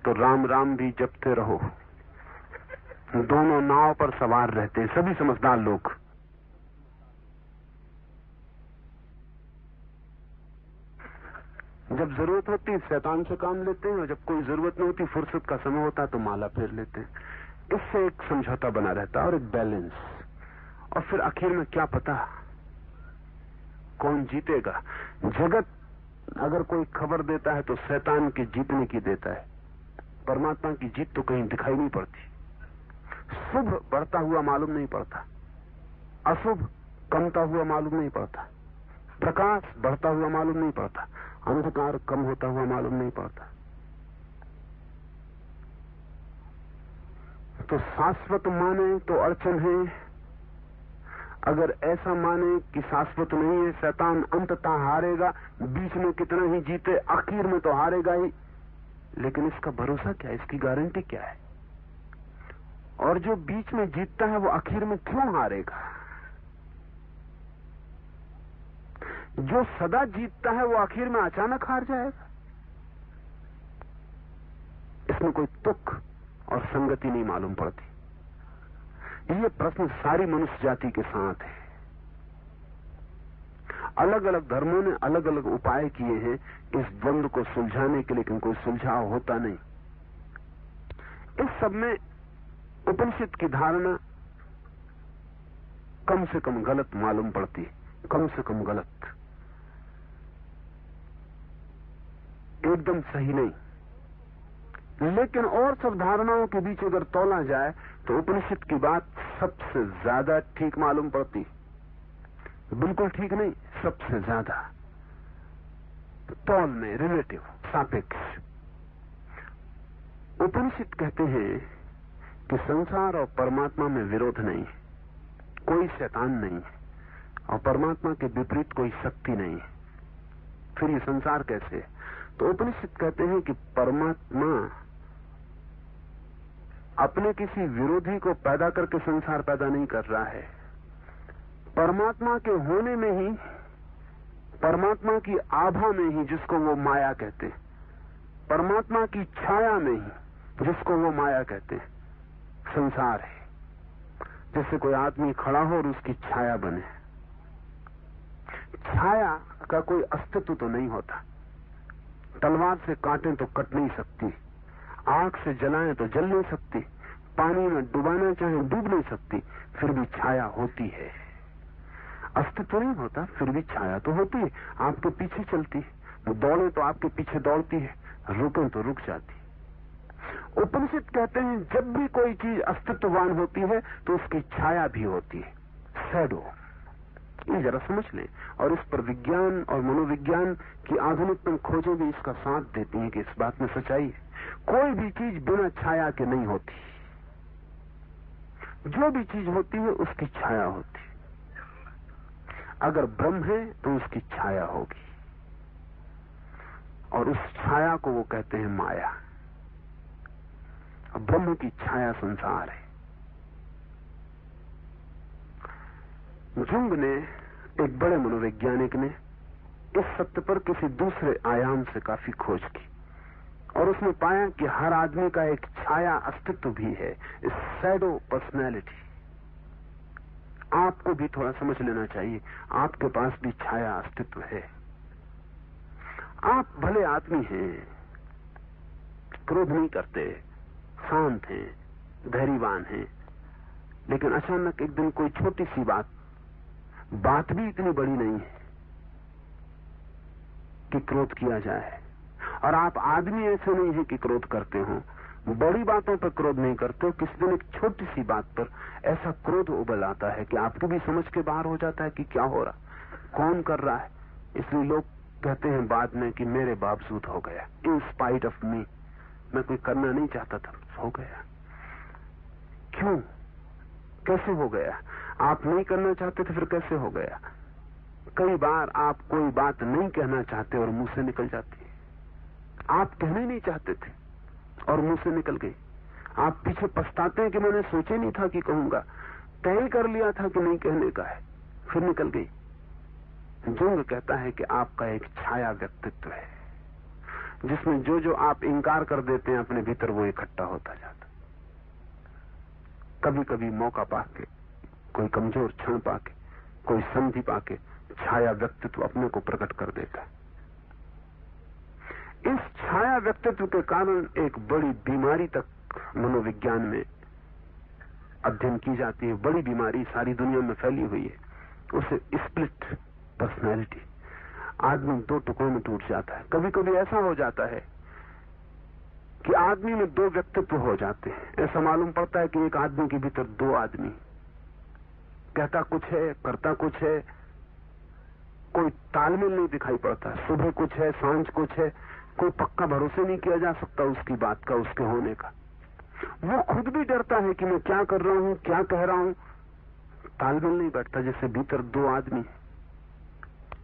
तो राम राम भी जपते रहो। दोनों नाव पर सवार रहते हैं सभी समझदार लोग। जब जरूरत होती है शैतान से काम लेते हैं, और जब कोई जरूरत नहीं होती, फुर्सत का समय होता है, तो माला फेर लेते हैं। इससे एक समझौता बना रहता है और एक बैलेंस। और फिर आखिर में क्या पता कौन जीतेगा। जगत अगर कोई खबर देता है तो शैतान के जीतने की देता है, परमात्मा की जीत तो कहीं दिखाई नहीं पड़ती। शुभ बढ़ता हुआ मालूम नहीं पड़ता, अशुभ कमता हुआ मालूम नहीं पड़ता, प्रकाश बढ़ता हुआ मालूम नहीं पड़ता, अंधकार कम होता हुआ मालूम नहीं पड़ता। तो शाश्वत माने तो अड़चन है, अगर ऐसा माने कि शाश्वत नहीं है, शैतान अंततः हारेगा, बीच में कितना ही जीते आखिर में तो हारेगा ही। लेकिन इसका भरोसा क्या है, इसकी गारंटी क्या है? और जो बीच में जीतता है वो आखिर में क्यों हारेगा? जो सदा जीतता है वो आखिर में अचानक हार जाएगा? इसमें कोई तुक और संगति नहीं मालूम पड़ती। ये प्रश्न सारी मनुष्य जाति के साथ है। अलग अलग धर्मों ने अलग अलग उपाय किए हैं इस द्वंद्व को सुलझाने के, लेकिन कोई सुलझाव होता नहीं। इस सब में उपनिषद की धारणा कम से कम गलत मालूम पड़ती है, कम से कम गलत, एकदम सही नहीं। लेकिन और सब धारणाओं के बीच अगर तौला जाए तो उपनिषद की बात सबसे ज्यादा ठीक मालूम पड़ती। बिल्कुल ठीक नहीं, सबसे ज्यादा तौल में, रिलेटिव, सापेक्ष। उपनिषद कहते हैं कि संसार और परमात्मा में विरोध नहीं है, कोई शैतान नहीं है, और परमात्मा के विपरीत कोई शक्ति नहीं है। फिर ये संसार कैसे? तो उपनिषद कहते हैं कि परमात्मा अपने किसी विरोधी को पैदा करके संसार पैदा नहीं कर रहा है। परमात्मा के होने में ही, परमात्मा की आभा में ही, जिसको वो माया कहते हैं, परमात्मा की छाया में ही, जिसको वो माया कहते हैं, संसार है। जैसे कोई आदमी खड़ा हो और उसकी छाया बने। छाया का कोई अस्तित्व तो नहीं होता। तलवार से काटें तो कट नहीं सकती, आग से जलाएं तो जल नहीं सकती, पानी में डुबाना चाहे डूब नहीं सकती, फिर भी छाया होती है। अस्तित्व नहीं होता, फिर भी छाया तो होती है, आपके पीछे चलती है। दौड़े तो आपके पीछे दौड़ती है, रुकें तो रुक जाती है। उपनिषद कहते हैं जब भी कोई चीज अस्तित्ववान होती है तो उसकी छाया भी होती है, शैडो। ये जरा समझ लें। और इस पर विज्ञान और मनोविज्ञान की आधुनिकतम खोजें भी इसका साथ देती हैं कि इस बात में सच्चाई है। कोई भी चीज बिना छाया के नहीं होती। जो भी चीज होती है उसकी छाया होती है। अगर ब्रह्म है तो उसकी छाया होगी, और उस छाया को वो कहते हैं माया। ब्रह्म की छाया संसार है। जुंग ने, एक बड़े मनोवैज्ञानिक ने, इस सत्य पर किसी दूसरे आयाम से काफी खोज की, और उसने पाया कि हर आदमी का एक छाया अस्तित्व भी है, शैडो पर्सनैलिटी। आपको भी थोड़ा समझ लेना चाहिए, आपके पास भी छाया अस्तित्व है। आप भले आदमी हैं, क्रोध नहीं करते, शांत हैं, धैर्यवान हैं, लेकिन अचानक एक दिन कोई छोटी सी बात भी इतनी बड़ी नहीं है कि क्रोध किया जाए। और आप आदमी ऐसे नहीं है कि क्रोध करते हो, बड़ी बातों पर क्रोध नहीं करते हो। किसी दिन एक छोटी सी बात पर ऐसा क्रोध उबल आता है कि आपकी भी समझ के बाहर हो जाता है कि क्या हो रहा, कौन कर रहा है। इसलिए लोग कहते हैं बाद में कि मेरे बावजूद हो गया, इन स्पाइट ऑफ मी। मैं कोई करना नहीं चाहता था, हो गया। क्यों, कैसे हो गया? आप नहीं करना चाहते थे, फिर कैसे हो गया? कई बार आप कोई बात नहीं कहना चाहते और मुंह से निकल जाती है। आप कहने नहीं चाहते थे और मुंह से निकल गई। आप पीछे पछताते हैं कि मैंने सोचे नहीं था कि कहूंगा, तय कर लिया था कि नहीं कहने का है, फिर निकल गई। जुंग कहता है कि आपका एक छाया व्यक्तित्व है, जिसमें जो जो आप इंकार कर देते हैं अपने भीतर, वो इकट्ठा होता जाता। कभी कभी मौका पाके, कोई कमजोर क्षण पाके, कोई संधि पाके, छाया व्यक्तित्व अपने को प्रकट कर देता है। इस छाया व्यक्तित्व के कारण एक बड़ी बीमारी तक मनोविज्ञान में अध्ययन की जाती है। बड़ी बीमारी सारी दुनिया में फैली हुई है, उसे स्प्लिट पर्सनैलिटी। आदमी दो टुकड़ों में टूट जाता है। कभी कभी ऐसा हो जाता है कि आदमी में दो व्यक्तित्व हो जाते हैं। ऐसा मालूम पड़ता है कि एक आदमी के भीतर दो आदमी, कहता कुछ है, करता कुछ है, कोई तालमेल नहीं दिखाई पड़ता। सुबह कुछ है, सांझ कुछ है, कोई पक्का भरोसे नहीं किया जा सकता उसकी बात का, उसके होने का। वो खुद भी डरता है कि मैं क्या कर रहा हूं, क्या कह रहा हूं, तालमेल नहीं बैठता। जैसे भीतर दो आदमी,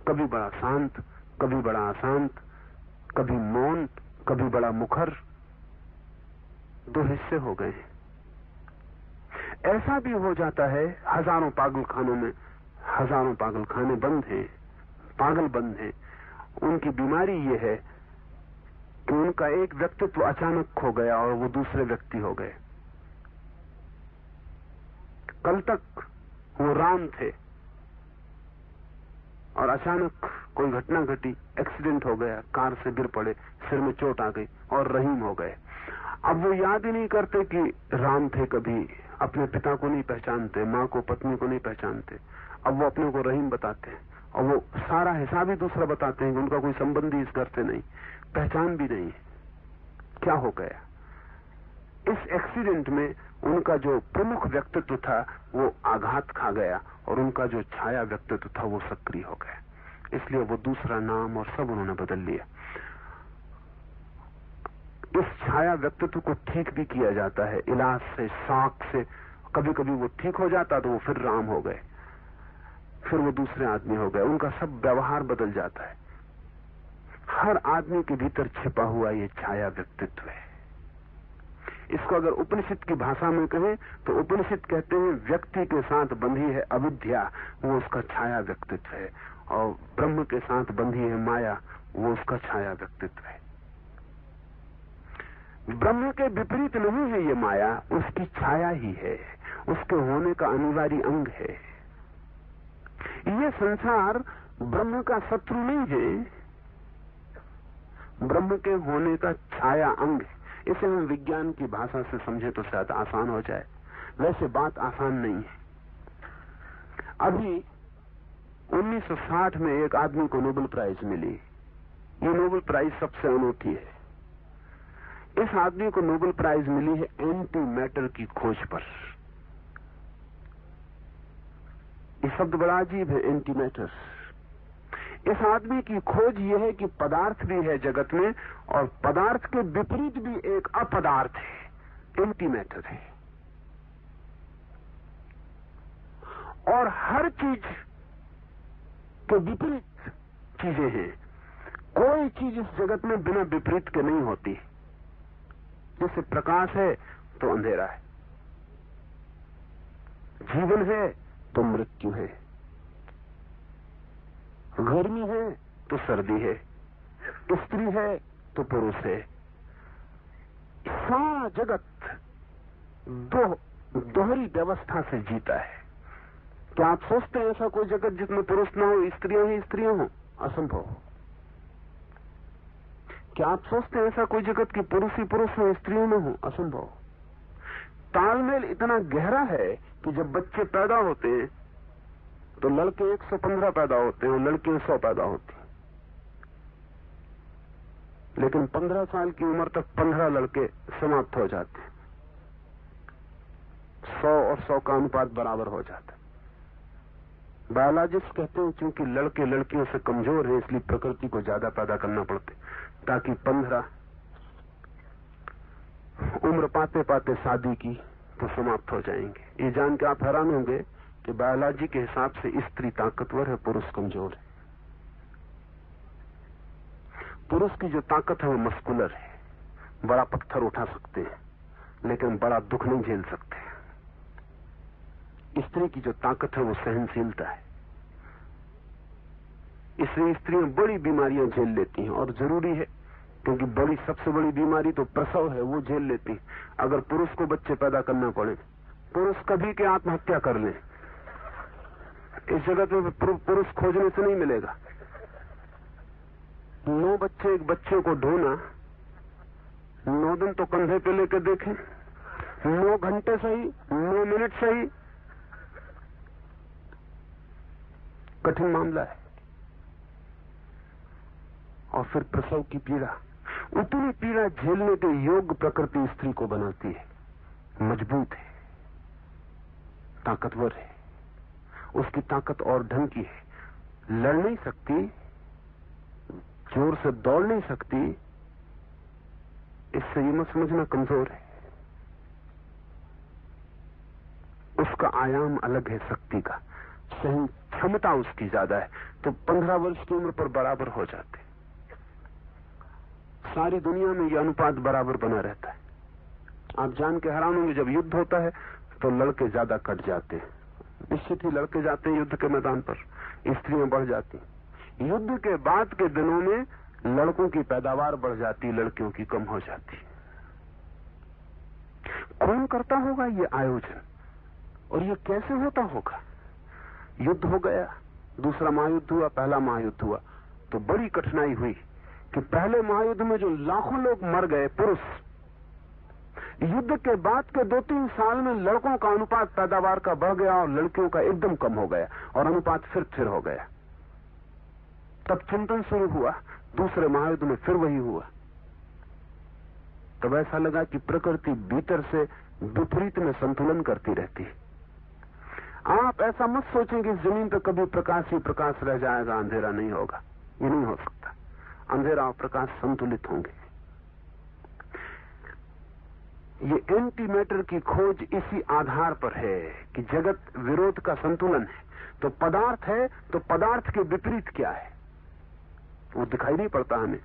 कभी बड़ा शांत, कभी बड़ा अशांत, कभी मौन, कभी बड़ा मुखर, दो हिस्से हो गए हैं। ऐसा भी हो जाता है, हजारों पागलखानों में हजारों पागलखाने बंद हैं, पागल बंद हैं। उनकी बीमारी ये है कि उनका एक व्यक्तित्व अचानक खो गया और वो दूसरे व्यक्ति हो गए। कल तक वो राम थे और अचानक कोई घटना घटी, एक्सीडेंट हो गया, कार से गिर पड़े, सिर में चोट आ गई और रहीम हो गए। अब वो याद ही नहीं करते कि राम थे कभी, अपने पिता को नहीं पहचानते, माँ को, पत्नी को नहीं पहचानते। अब वो अपने को रहीम बताते हैं और वो सारा हिसाब ही दूसरा बताते हैं कि उनका कोई संबंधी इस घर से नहीं, पहचान भी नहीं। क्या हो गया? इस एक्सीडेंट में उनका जो प्रमुख व्यक्तित्व था वो आघात खा गया और उनका जो छाया व्यक्तित्व था वो सक्रिय हो गया। इसलिए वो दूसरा नाम और सब उन्होंने बदल लिया। इस छाया व्यक्तित्व को ठीक भी किया जाता है इलाज से, शौक से। कभी कभी वो ठीक हो जाता तो वो फिर राम हो गए, फिर वो दूसरे आदमी हो गए, उनका सब व्यवहार बदल जाता है। हर आदमी के भीतर छिपा हुआ ये छाया व्यक्तित्व है। इसको अगर उपनिषद की भाषा में कहें तो उपनिषद कहते हैं व्यक्ति के साथ बंधी है अविद्या, वो उसका छाया व्यक्तित्व है, और ब्रह्म के साथ बंधी है माया, वो उसका छाया व्यक्तित्व है। ब्रह्म के विपरीत नहीं है ये माया, उसकी छाया ही है, उसके होने का अनिवार्य अंग है। ये संसार ब्रह्म का शत्रु नहीं है, ब्रह्म के होने का छाया अंग है। इसे हम विज्ञान की भाषा से समझे तो शायद आसान हो जाए, वैसे बात आसान नहीं है। अभी 1960 में एक आदमी को नोबेल प्राइज मिली। ये नोबेल प्राइज सबसे अनूठी है। इस आदमी को नोबेल प्राइज मिली है एंटी मैटर की खोज पर। ये शब्द बड़ा अजीब है, एंटी मैटर। इस आदमी की खोज यह है कि पदार्थ भी है जगत में और पदार्थ के विपरीत भी एक अपदार्थ है, एंटी मैटर है। और हर चीज के विपरीत चीजें हैं। कोई चीज इस जगत में बिना विपरीत के नहीं होती। जैसे प्रकाश है तो अंधेरा है, जीवन है तो मृत्यु है, गर्मी है तो सर्दी है, स्त्री है तो पुरुष है। सारा जगत दोहरी व्यवस्था से जीता है। क्या आप सोचते हैं ऐसा कोई जगत जिसमें पुरुष ना हो, स्त्रियां ही स्त्रियां हो? असंभव। क्या आप सोचते हैं ऐसा कोई जगत कि पुरुष ही पुरुष हो, स्त्रियों में हो? असंभव। तालमेल इतना गहरा है कि जब बच्चे पैदा होते हैं तो लड़के 115 पैदा होते हैं और लड़कियां 100 पैदा होती हैं, लेकिन 15 साल की उम्र तक 15 लड़के समाप्त हो जाते हैं। 100 और 100 का अनुपात बराबर हो जाता है। बायोलॉजिस्ट कहते हैं क्योंकि लड़के लड़कियों से कमजोर हैं इसलिए प्रकृति को ज्यादा पैदा करना पड़ते, ताकि 15 उम्र पाते पाते शादी की तो समाप्त हो जाएंगे। ये जान के आप हैरान होंगे कि बायोलॉजी के हिसाब से स्त्री ताकतवर है, पुरुष कमजोर है। पुरुष की जो ताकत है वो मस्कुलर है, बड़ा पत्थर उठा सकते हैं लेकिन बड़ा दुख नहीं झेल सकते। स्त्री की जो ताकत है वो सहनशीलता है। इसलिए स्त्रियां बड़ी बीमारियां झेल लेती हैं और जरूरी है, क्योंकि सबसे बड़ी बीमारी तो प्रसव है, वो झेल लेती हैं। अगर पुरुष को बच्चे पैदा करना पड़े, पुरुष कभी के आत्महत्या कर ले, इस जगत में पुरुष खोजने से नहीं मिलेगा। 9 बच्चे एक बच्चे को ढोना, 9 दिन तो कंधे पे लेकर देखें, 9 घंटे सही, 9 मिनट सही, कठिन मामला है। और फिर प्रसव की पीड़ा, उतनी पीड़ा झेलने के योग्य प्रकृति स्त्री को बनाती है। मजबूत है, ताकतवर है, उसकी ताकत और ढंग की है। लड़ नहीं सकती, जोर से दौड़ नहीं सकती, इससे ये मत समझना कमजोर है। उसका आयाम अलग है शक्ति का, सहन क्षमता उसकी ज्यादा है, तो 15 वर्ष की उम्र पर बराबर हो जाते। सारी दुनिया में यह अनुपात बराबर बना रहता है। आप जान के हैरान होंगे, जब युद्ध होता है तो लड़के ज्यादा कट जाते हैं। निश्चित ही लड़के जाते हैं युद्ध के मैदान पर, स्त्रियां बढ़ जाती। युद्ध के बाद के दिनों में लड़कों की पैदावार बढ़ जाती, लड़कियों की कम हो जाती। कौन करता होगा ये आयोजन, और ये कैसे होता होगा? युद्ध हो गया, दूसरा महायुद्ध हुआ, पहला महायुद्ध हुआ, तो बड़ी कठिनाई हुई कि पहले महायुद्ध में जो लाखों लोग मर गए पुरुष, युद्ध के बाद के 2-3 साल में लड़कों का अनुपात पैदावार का बढ़ गया और लड़कियों का एकदम कम हो गया, और अनुपात फिर हो गया। तब चिंतन शुरू हुआ, दूसरे महायुद्ध में फिर वही हुआ। तब ऐसा लगा कि प्रकृति भीतर से विपरीत में संतुलन करती रहती है। आप ऐसा मत सोचें कि जमीन पर कभी प्रकाश ही प्रकाश रह जाएगा, अंधेरा नहीं होगा। ये नहीं हो सकता। अंधेरा और प्रकाश संतुलित होंगे। ये एंटी मैटर की खोज इसी आधार पर है कि जगत विरोध का संतुलन है। तो पदार्थ है, तो पदार्थ के विपरीत क्या है वो दिखाई नहीं पड़ता हमें।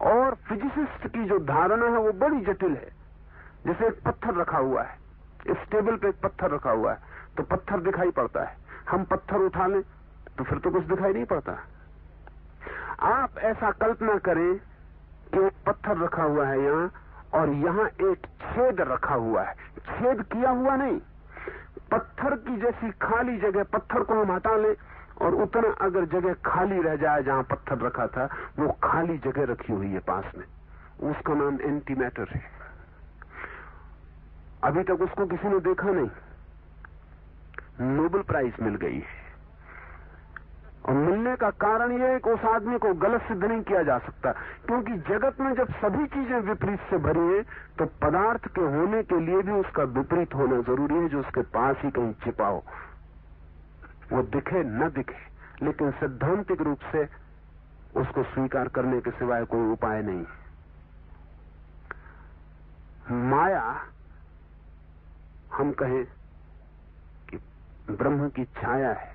और फिजिसिस्ट की जो धारणा है वो बड़ी जटिल है। जैसे एक पत्थर रखा हुआ है, इस टेबल पे एक पत्थर रखा हुआ है, तो पत्थर दिखाई पड़ता है। हम पत्थर उठा लें तो फिर तो कुछ दिखाई नहीं पड़ता। आप ऐसा कल्पना करें कि एक पत्थर रखा हुआ है यहाँ, और यहाँ एक छेद रखा हुआ है। छेद किया हुआ नहीं, पत्थर की जैसी खाली जगह, पत्थर को हम हटा लें और उतना अगर जगह खाली रह जाए जहां पत्थर रखा था, वो खाली जगह रखी हुई है पास में, उसका नाम एंटी मैटर है। अभी तक उसको किसी ने देखा नहीं, नोबेल प्राइज मिल गई है। और मिलने का कारण यह है कि उस आदमी को गलत सिद्ध नहीं किया जा सकता, क्योंकि जगत में जब सभी चीजें विपरीत से भरी हैं, तो पदार्थ के होने के लिए भी उसका विपरीत होना जरूरी है, जो उसके पास ही कहीं छिपा हो, वो दिखे न दिखे, लेकिन सैद्धांतिक रूप से उसको स्वीकार करने के सिवाय कोई उपाय नहीं है। माया, हम कहें कि ब्रह्म की छाया है।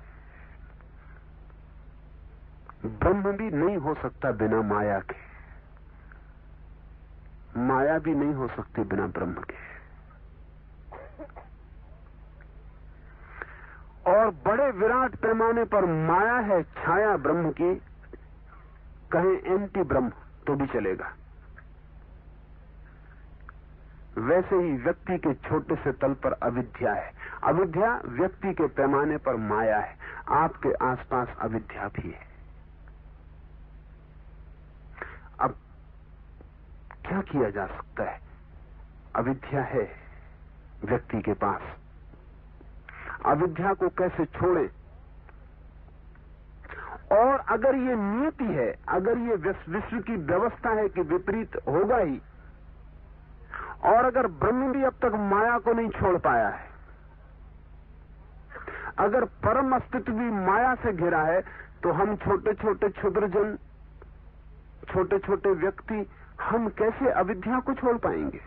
ब्रह्म भी नहीं हो सकता बिना माया के, माया भी नहीं हो सकती बिना ब्रह्म के। और बड़े विराट पैमाने पर माया है छाया ब्रह्म की, कहें एंटी ब्रह्म तो भी चलेगा। वैसे ही व्यक्ति के छोटे से तल पर अविद्या है। अविद्या व्यक्ति के पैमाने पर माया है। आपके आसपास अविद्या भी है। अब क्या किया जा सकता है? अविद्या है व्यक्ति के पास, अविद्या को कैसे छोड़ें? और अगर ये नियति है, अगर ये विश्व की व्यवस्था है कि विपरीत होगा ही, और अगर ब्रह्म भी अब तक माया को नहीं छोड़ पाया है, अगर परम अस्तित्व भी माया से घिरा है, तो हम छोटे छोटे क्षुद्रजन, छोटे छोटे व्यक्ति, हम कैसे अविद्या को छोड़ पाएंगे?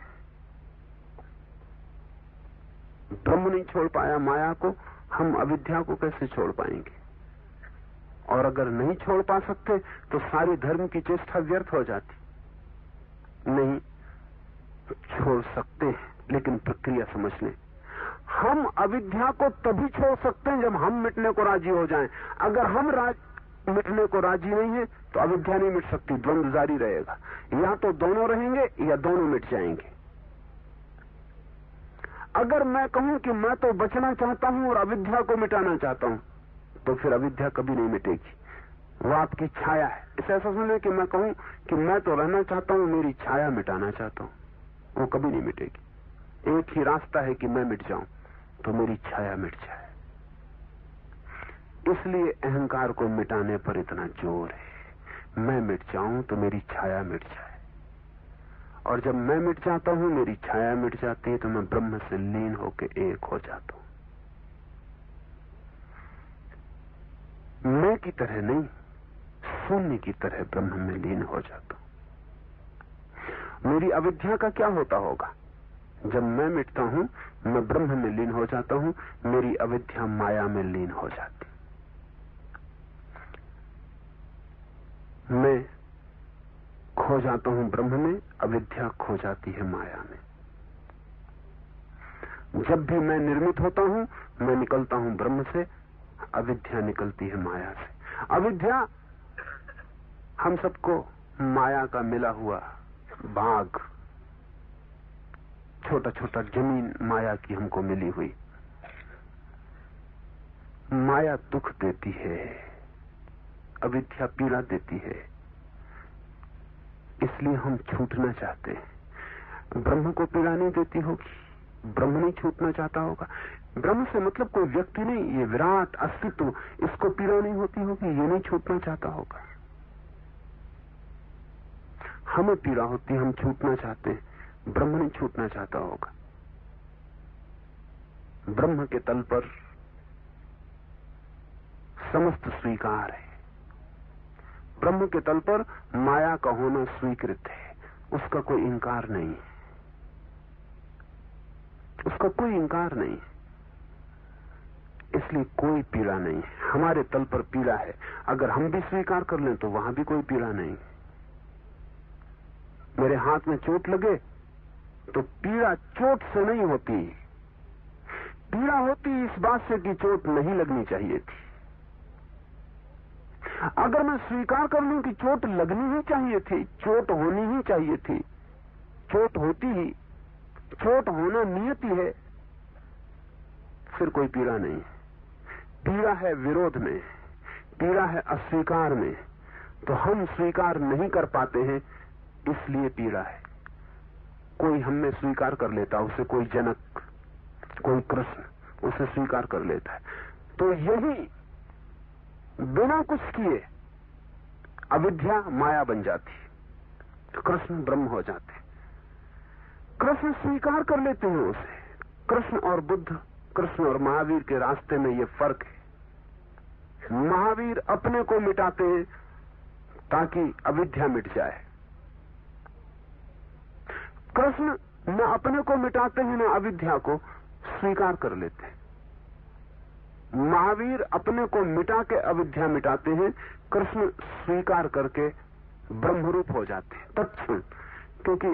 ब्रह्म नहीं छोड़ पाया माया को, हम अविद्या को कैसे छोड़ पाएंगे? और अगर नहीं छोड़ पा सकते तो सारी धर्म की चेष्टा व्यर्थ हो जाती। नहीं, छोड़ सकते हैं, लेकिन प्रक्रिया समझ लें। हम अविद्या को तभी छोड़ सकते हैं जब हम मिटने को राजी हो जाएं। अगर हम मिटने को राजी नहीं है तो अविद्या नहीं मिट सकती, द्वंद्व जारी रहेगा। या तो दोनों रहेंगे या दोनों मिट जाएंगे। अगर मैं कहूं कि मैं तो बचना चाहता हूं और अविद्या को मिटाना चाहता हूं, तो फिर अविद्या कभी नहीं मिटेगी। वो आपकी छाया है। इसे ऐसा समझे कि मैं कहूं कि मैं तो रहना चाहता हूं, मेरी छाया मिटाना चाहता हूं, वो कभी नहीं मिटेगी। एक ही रास्ता है कि मैं मिट जाऊं तो मेरी छाया मिट जाए। इसलिए अहंकार को मिटाने पर इतना जोर है। मैं मिट जाऊं तो मेरी छाया मिट जाए, और जब मैं मिट जाता हूं, मेरी छाया मिट जाती है, तो मैं ब्रह्म से लीन होकर एक हो जाता हूं। मैं की तरह नहीं, शून्य की तरह ब्रह्म में लीन हो जाता हूं। मेरी अविद्या का क्या होता होगा? जब मैं मिटता हूं, मैं ब्रह्म में लीन हो जाता हूं, मेरी अविद्या माया में लीन हो जाती। मैं खो जाता हूं ब्रह्म में, अविद्या खो जाती है माया में। जब भी मैं निर्मित होता हूं, मैं निकलता हूं ब्रह्म से, अविद्या निकलती है माया से। अविद्या हम सबको माया का मिला हुआ भाग, छोटा छोटा जमीन माया की हमको मिली हुई। माया दुख देती है, अविद्या पीड़ा देती है, इसलिए हम छूटना चाहते हैं। ब्रह्म को पीड़ा नहीं देती होगी, ब्रह्म नहीं छूटना चाहता होगा। ब्रह्म से मतलब कोई व्यक्ति नहीं, ये विराट अस्तित्व, इसको पीड़ा नहीं होती होगी, ये नहीं छूटना चाहता होगा। हमें पीड़ा होती है, हम छूटना चाहते हैं, ब्रह्म नहीं छूटना चाहता होगा। ब्रह्म के तल पर समस्त स्वीकार है, ब्रह्म के तल पर माया का होना स्वीकृत है, उसका कोई इंकार नहीं है, उसका कोई इंकार नहीं है, इसलिए कोई पीड़ा नहीं है। हमारे तल पर पीड़ा है, अगर हम भी स्वीकार कर लें तो वहां भी कोई पीड़ा नहीं। मेरे हाथ में चोट लगे तो पीड़ा चोट से नहीं होती, पीड़ा होती इस बात से कि चोट नहीं लगनी चाहिए थी। अगर मैं स्वीकार कर लूं कि चोट लगनी ही चाहिए थी, चोट होनी ही चाहिए थी, चोट होती ही, चोट होना नियति है, फिर कोई पीड़ा नहीं है। पीड़ा है विरोध में, पीड़ा है अस्वीकार में, तो हम स्वीकार नहीं कर पाते हैं, इसलिए पीड़ा है। कोई हम में स्वीकार कर लेता, उसे कोई जनक, कोई कृष्ण उसे स्वीकार कर लेता है, तो यही बिना कुछ किए अविद्या माया बन जाती, कृष्ण ब्रह्म हो जाते। कृष्ण स्वीकार कर लेते हैं उसे। कृष्ण और बुद्ध, कृष्ण और महावीर के रास्ते में ये फर्क है। महावीर अपने को मिटाते हैं ताकि अविद्या मिट जाए, कृष्ण न अपने को मिटाते हैं न अविद्या को स्वीकार कर लेते हैं। महावीर अपने को मिटा के अविद्या मिटाते हैं, कृष्ण स्वीकार करके ब्रह्मरूप हो जाते हैं तत्क्षण। क्योंकि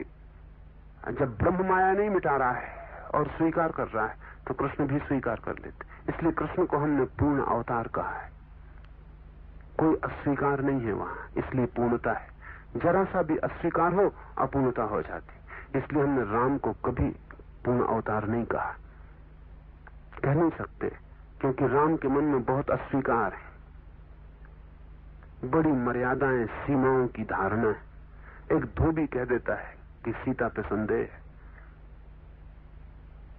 जब ब्रह्म माया नहीं मिटा रहा है और स्वीकार कर रहा है तो कृष्ण भी स्वीकार कर लेते। इसलिए कृष्ण को हमने पूर्ण अवतार कहा है, कोई अस्वीकार नहीं है वहां, इसलिए पूर्णता है। जरा सा भी अस्वीकार हो अपूर्णता हो जाती। इसलिए हमने राम को कभी पूर्ण अवतार नहीं कहा, कह नहीं सकते, क्योंकि राम के मन में बहुत अस्वीकार है, बड़ी मर्यादाएं, सीमाओं की धारणा है। एक धोबी कह देता है कि सीता पे संदेह है,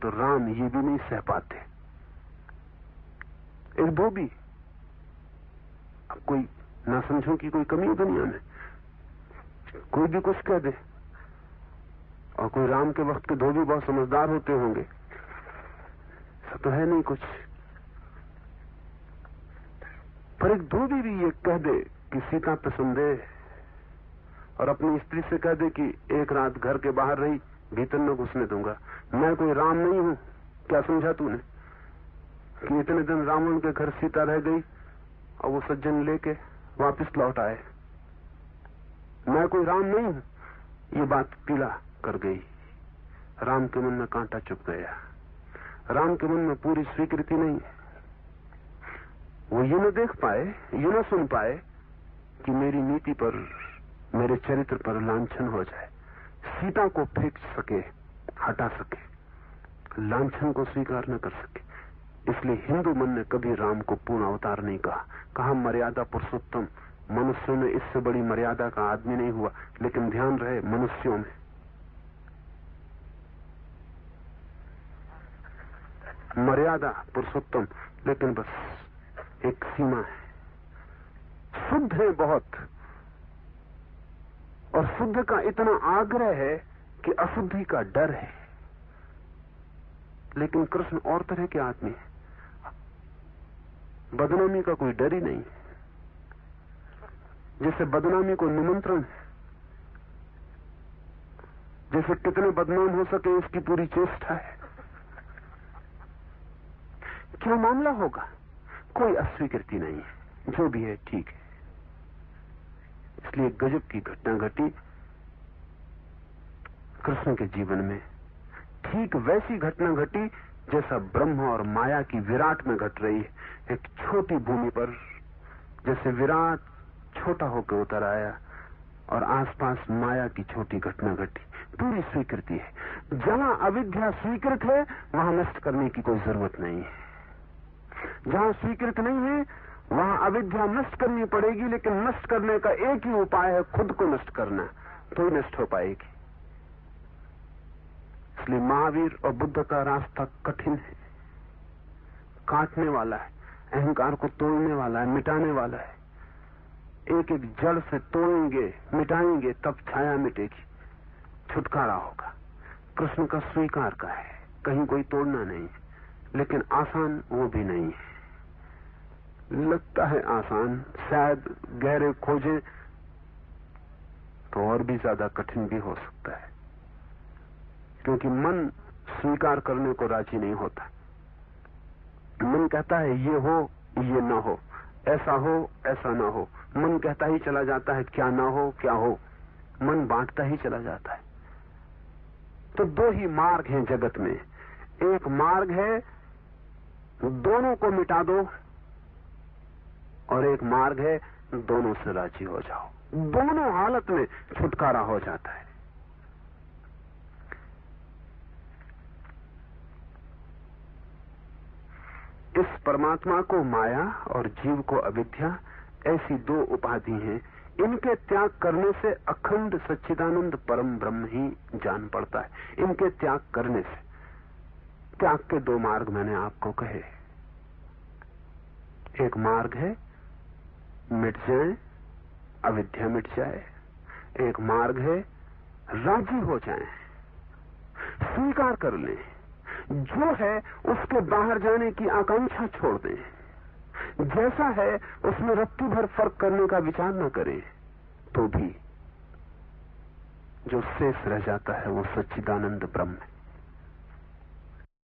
तो राम ये भी नहीं सह पाते। एक धोबी, अब कोई ना समझो कि कोई कमी है दुनिया में, कोई भी कुछ कह दे, और कोई राम के वक्त के धोबी बहुत समझदार होते होंगे, ऐसा तो है नहीं कुछ। पर एक धोबी भी ये कह दे कि सीता पे संदेह, और अपनी स्त्री से कह दे कि एक रात घर के बाहर रही, भीतर न घुसने दूंगा, मैं कोई राम नहीं हूं। क्या समझा तूने कि इतने दिन रावण के घर सीता रह गई और वो सज्जन लेके वापस लौट आए? मैं कोई राम नहीं हूं। ये बात पीड़ा कर गई, राम के मन में कांटा चुभ गया। राम के मन में पूरी स्वीकृति नहीं है, वो ये न देख पाए, ये न सुन पाए कि मेरी नीति पर, मेरे चरित्र पर लांछन हो जाए। सीता को फेंक सके, हटा सके, लांछन को स्वीकार न कर सके। इसलिए हिंदू मन ने कभी राम को पूर्ण अवतार नहीं कहा, कहा मर्यादा पुरुषोत्तम। मनुष्यों में इससे बड़ी मर्यादा का आदमी नहीं हुआ। लेकिन ध्यान रहे, मनुष्यों में मर्यादा पुरुषोत्तम, लेकिन बस एक सीमा है। शुद्ध है बहुत, और शुद्ध का इतना आग्रह है कि अशुद्धि का डर है। लेकिन कृष्ण और तरह के आदमी है, बदनामी का कोई डर ही नहीं। जैसे बदनामी को निमंत्रण है, जैसे कितने बदनाम हो सके इसकी पूरी चेष्टा है। क्या मामला होगा? कोई अस्वीकृति नहीं है, जो भी है ठीक है। इसलिए गजब की घटना घटी कृष्ण के जीवन में। ठीक वैसी घटना घटी जैसा ब्रह्म और माया की विराट में घट रही है, एक छोटी भूमि पर जैसे विराट छोटा होकर उतर आया और आसपास माया की छोटी घटना घटी, पूरी स्वीकृति है। जहां अविद्या स्वीकृत है वहां नष्ट करने की कोई जरूरत नहीं है। जहां स्वीकृत नहीं है वहां अविद्या नष्ट करनी पड़ेगी, लेकिन नष्ट करने का एक ही उपाय है, खुद को नष्ट करना, तो ही नष्ट हो पाएगी। इसलिए महावीर और बुद्ध का रास्ता कठिन है, काटने वाला है, अहंकार को तोड़ने वाला है, मिटाने वाला है। एक एक जड़ से तोड़ेंगे, मिटाएंगे, तब छाया मिटेगी, छुटकारा होगा। कृष्ण का स्वीकार का है, कहीं कोई तोड़ना नहीं है, लेकिन आसान वो भी नहीं है। लगता है आसान, शायद गहरे खोजे तो और भी ज्यादा कठिन भी हो सकता है, क्योंकि मन स्वीकार करने को राजी नहीं होता। मन कहता है ये हो ये ना हो, ऐसा हो ऐसा ना हो। मन कहता ही चला जाता है क्या ना हो क्या हो, मन बांटता ही चला जाता है। तो दो ही मार्ग हैं जगत में, एक मार्ग है दोनों को मिटा दो और एक मार्ग है दोनों से राजी हो जाओ। दोनों हालत में छुटकारा हो जाता है। इस परमात्मा को माया और जीव को अविद्या, ऐसी दो उपाधि हैं। इनके त्याग करने से अखंड सच्चिदानंद परम ब्रह्म ही जान पड़ता है। इनके त्याग करने से, त्याग के दो मार्ग मैंने आपको कहे। एक मार्ग है मिट जाए, अविद्या मिट जाए। एक मार्ग है राजी हो जाए, स्वीकार कर लें, जो है उसके बाहर जाने की आकांक्षा छोड़ दें, जैसा है उसमें रत्ती भर फर्क करने का विचार न करें, तो भी जो शेष रह जाता है वो सच्चिदानंद ब्रह्म है।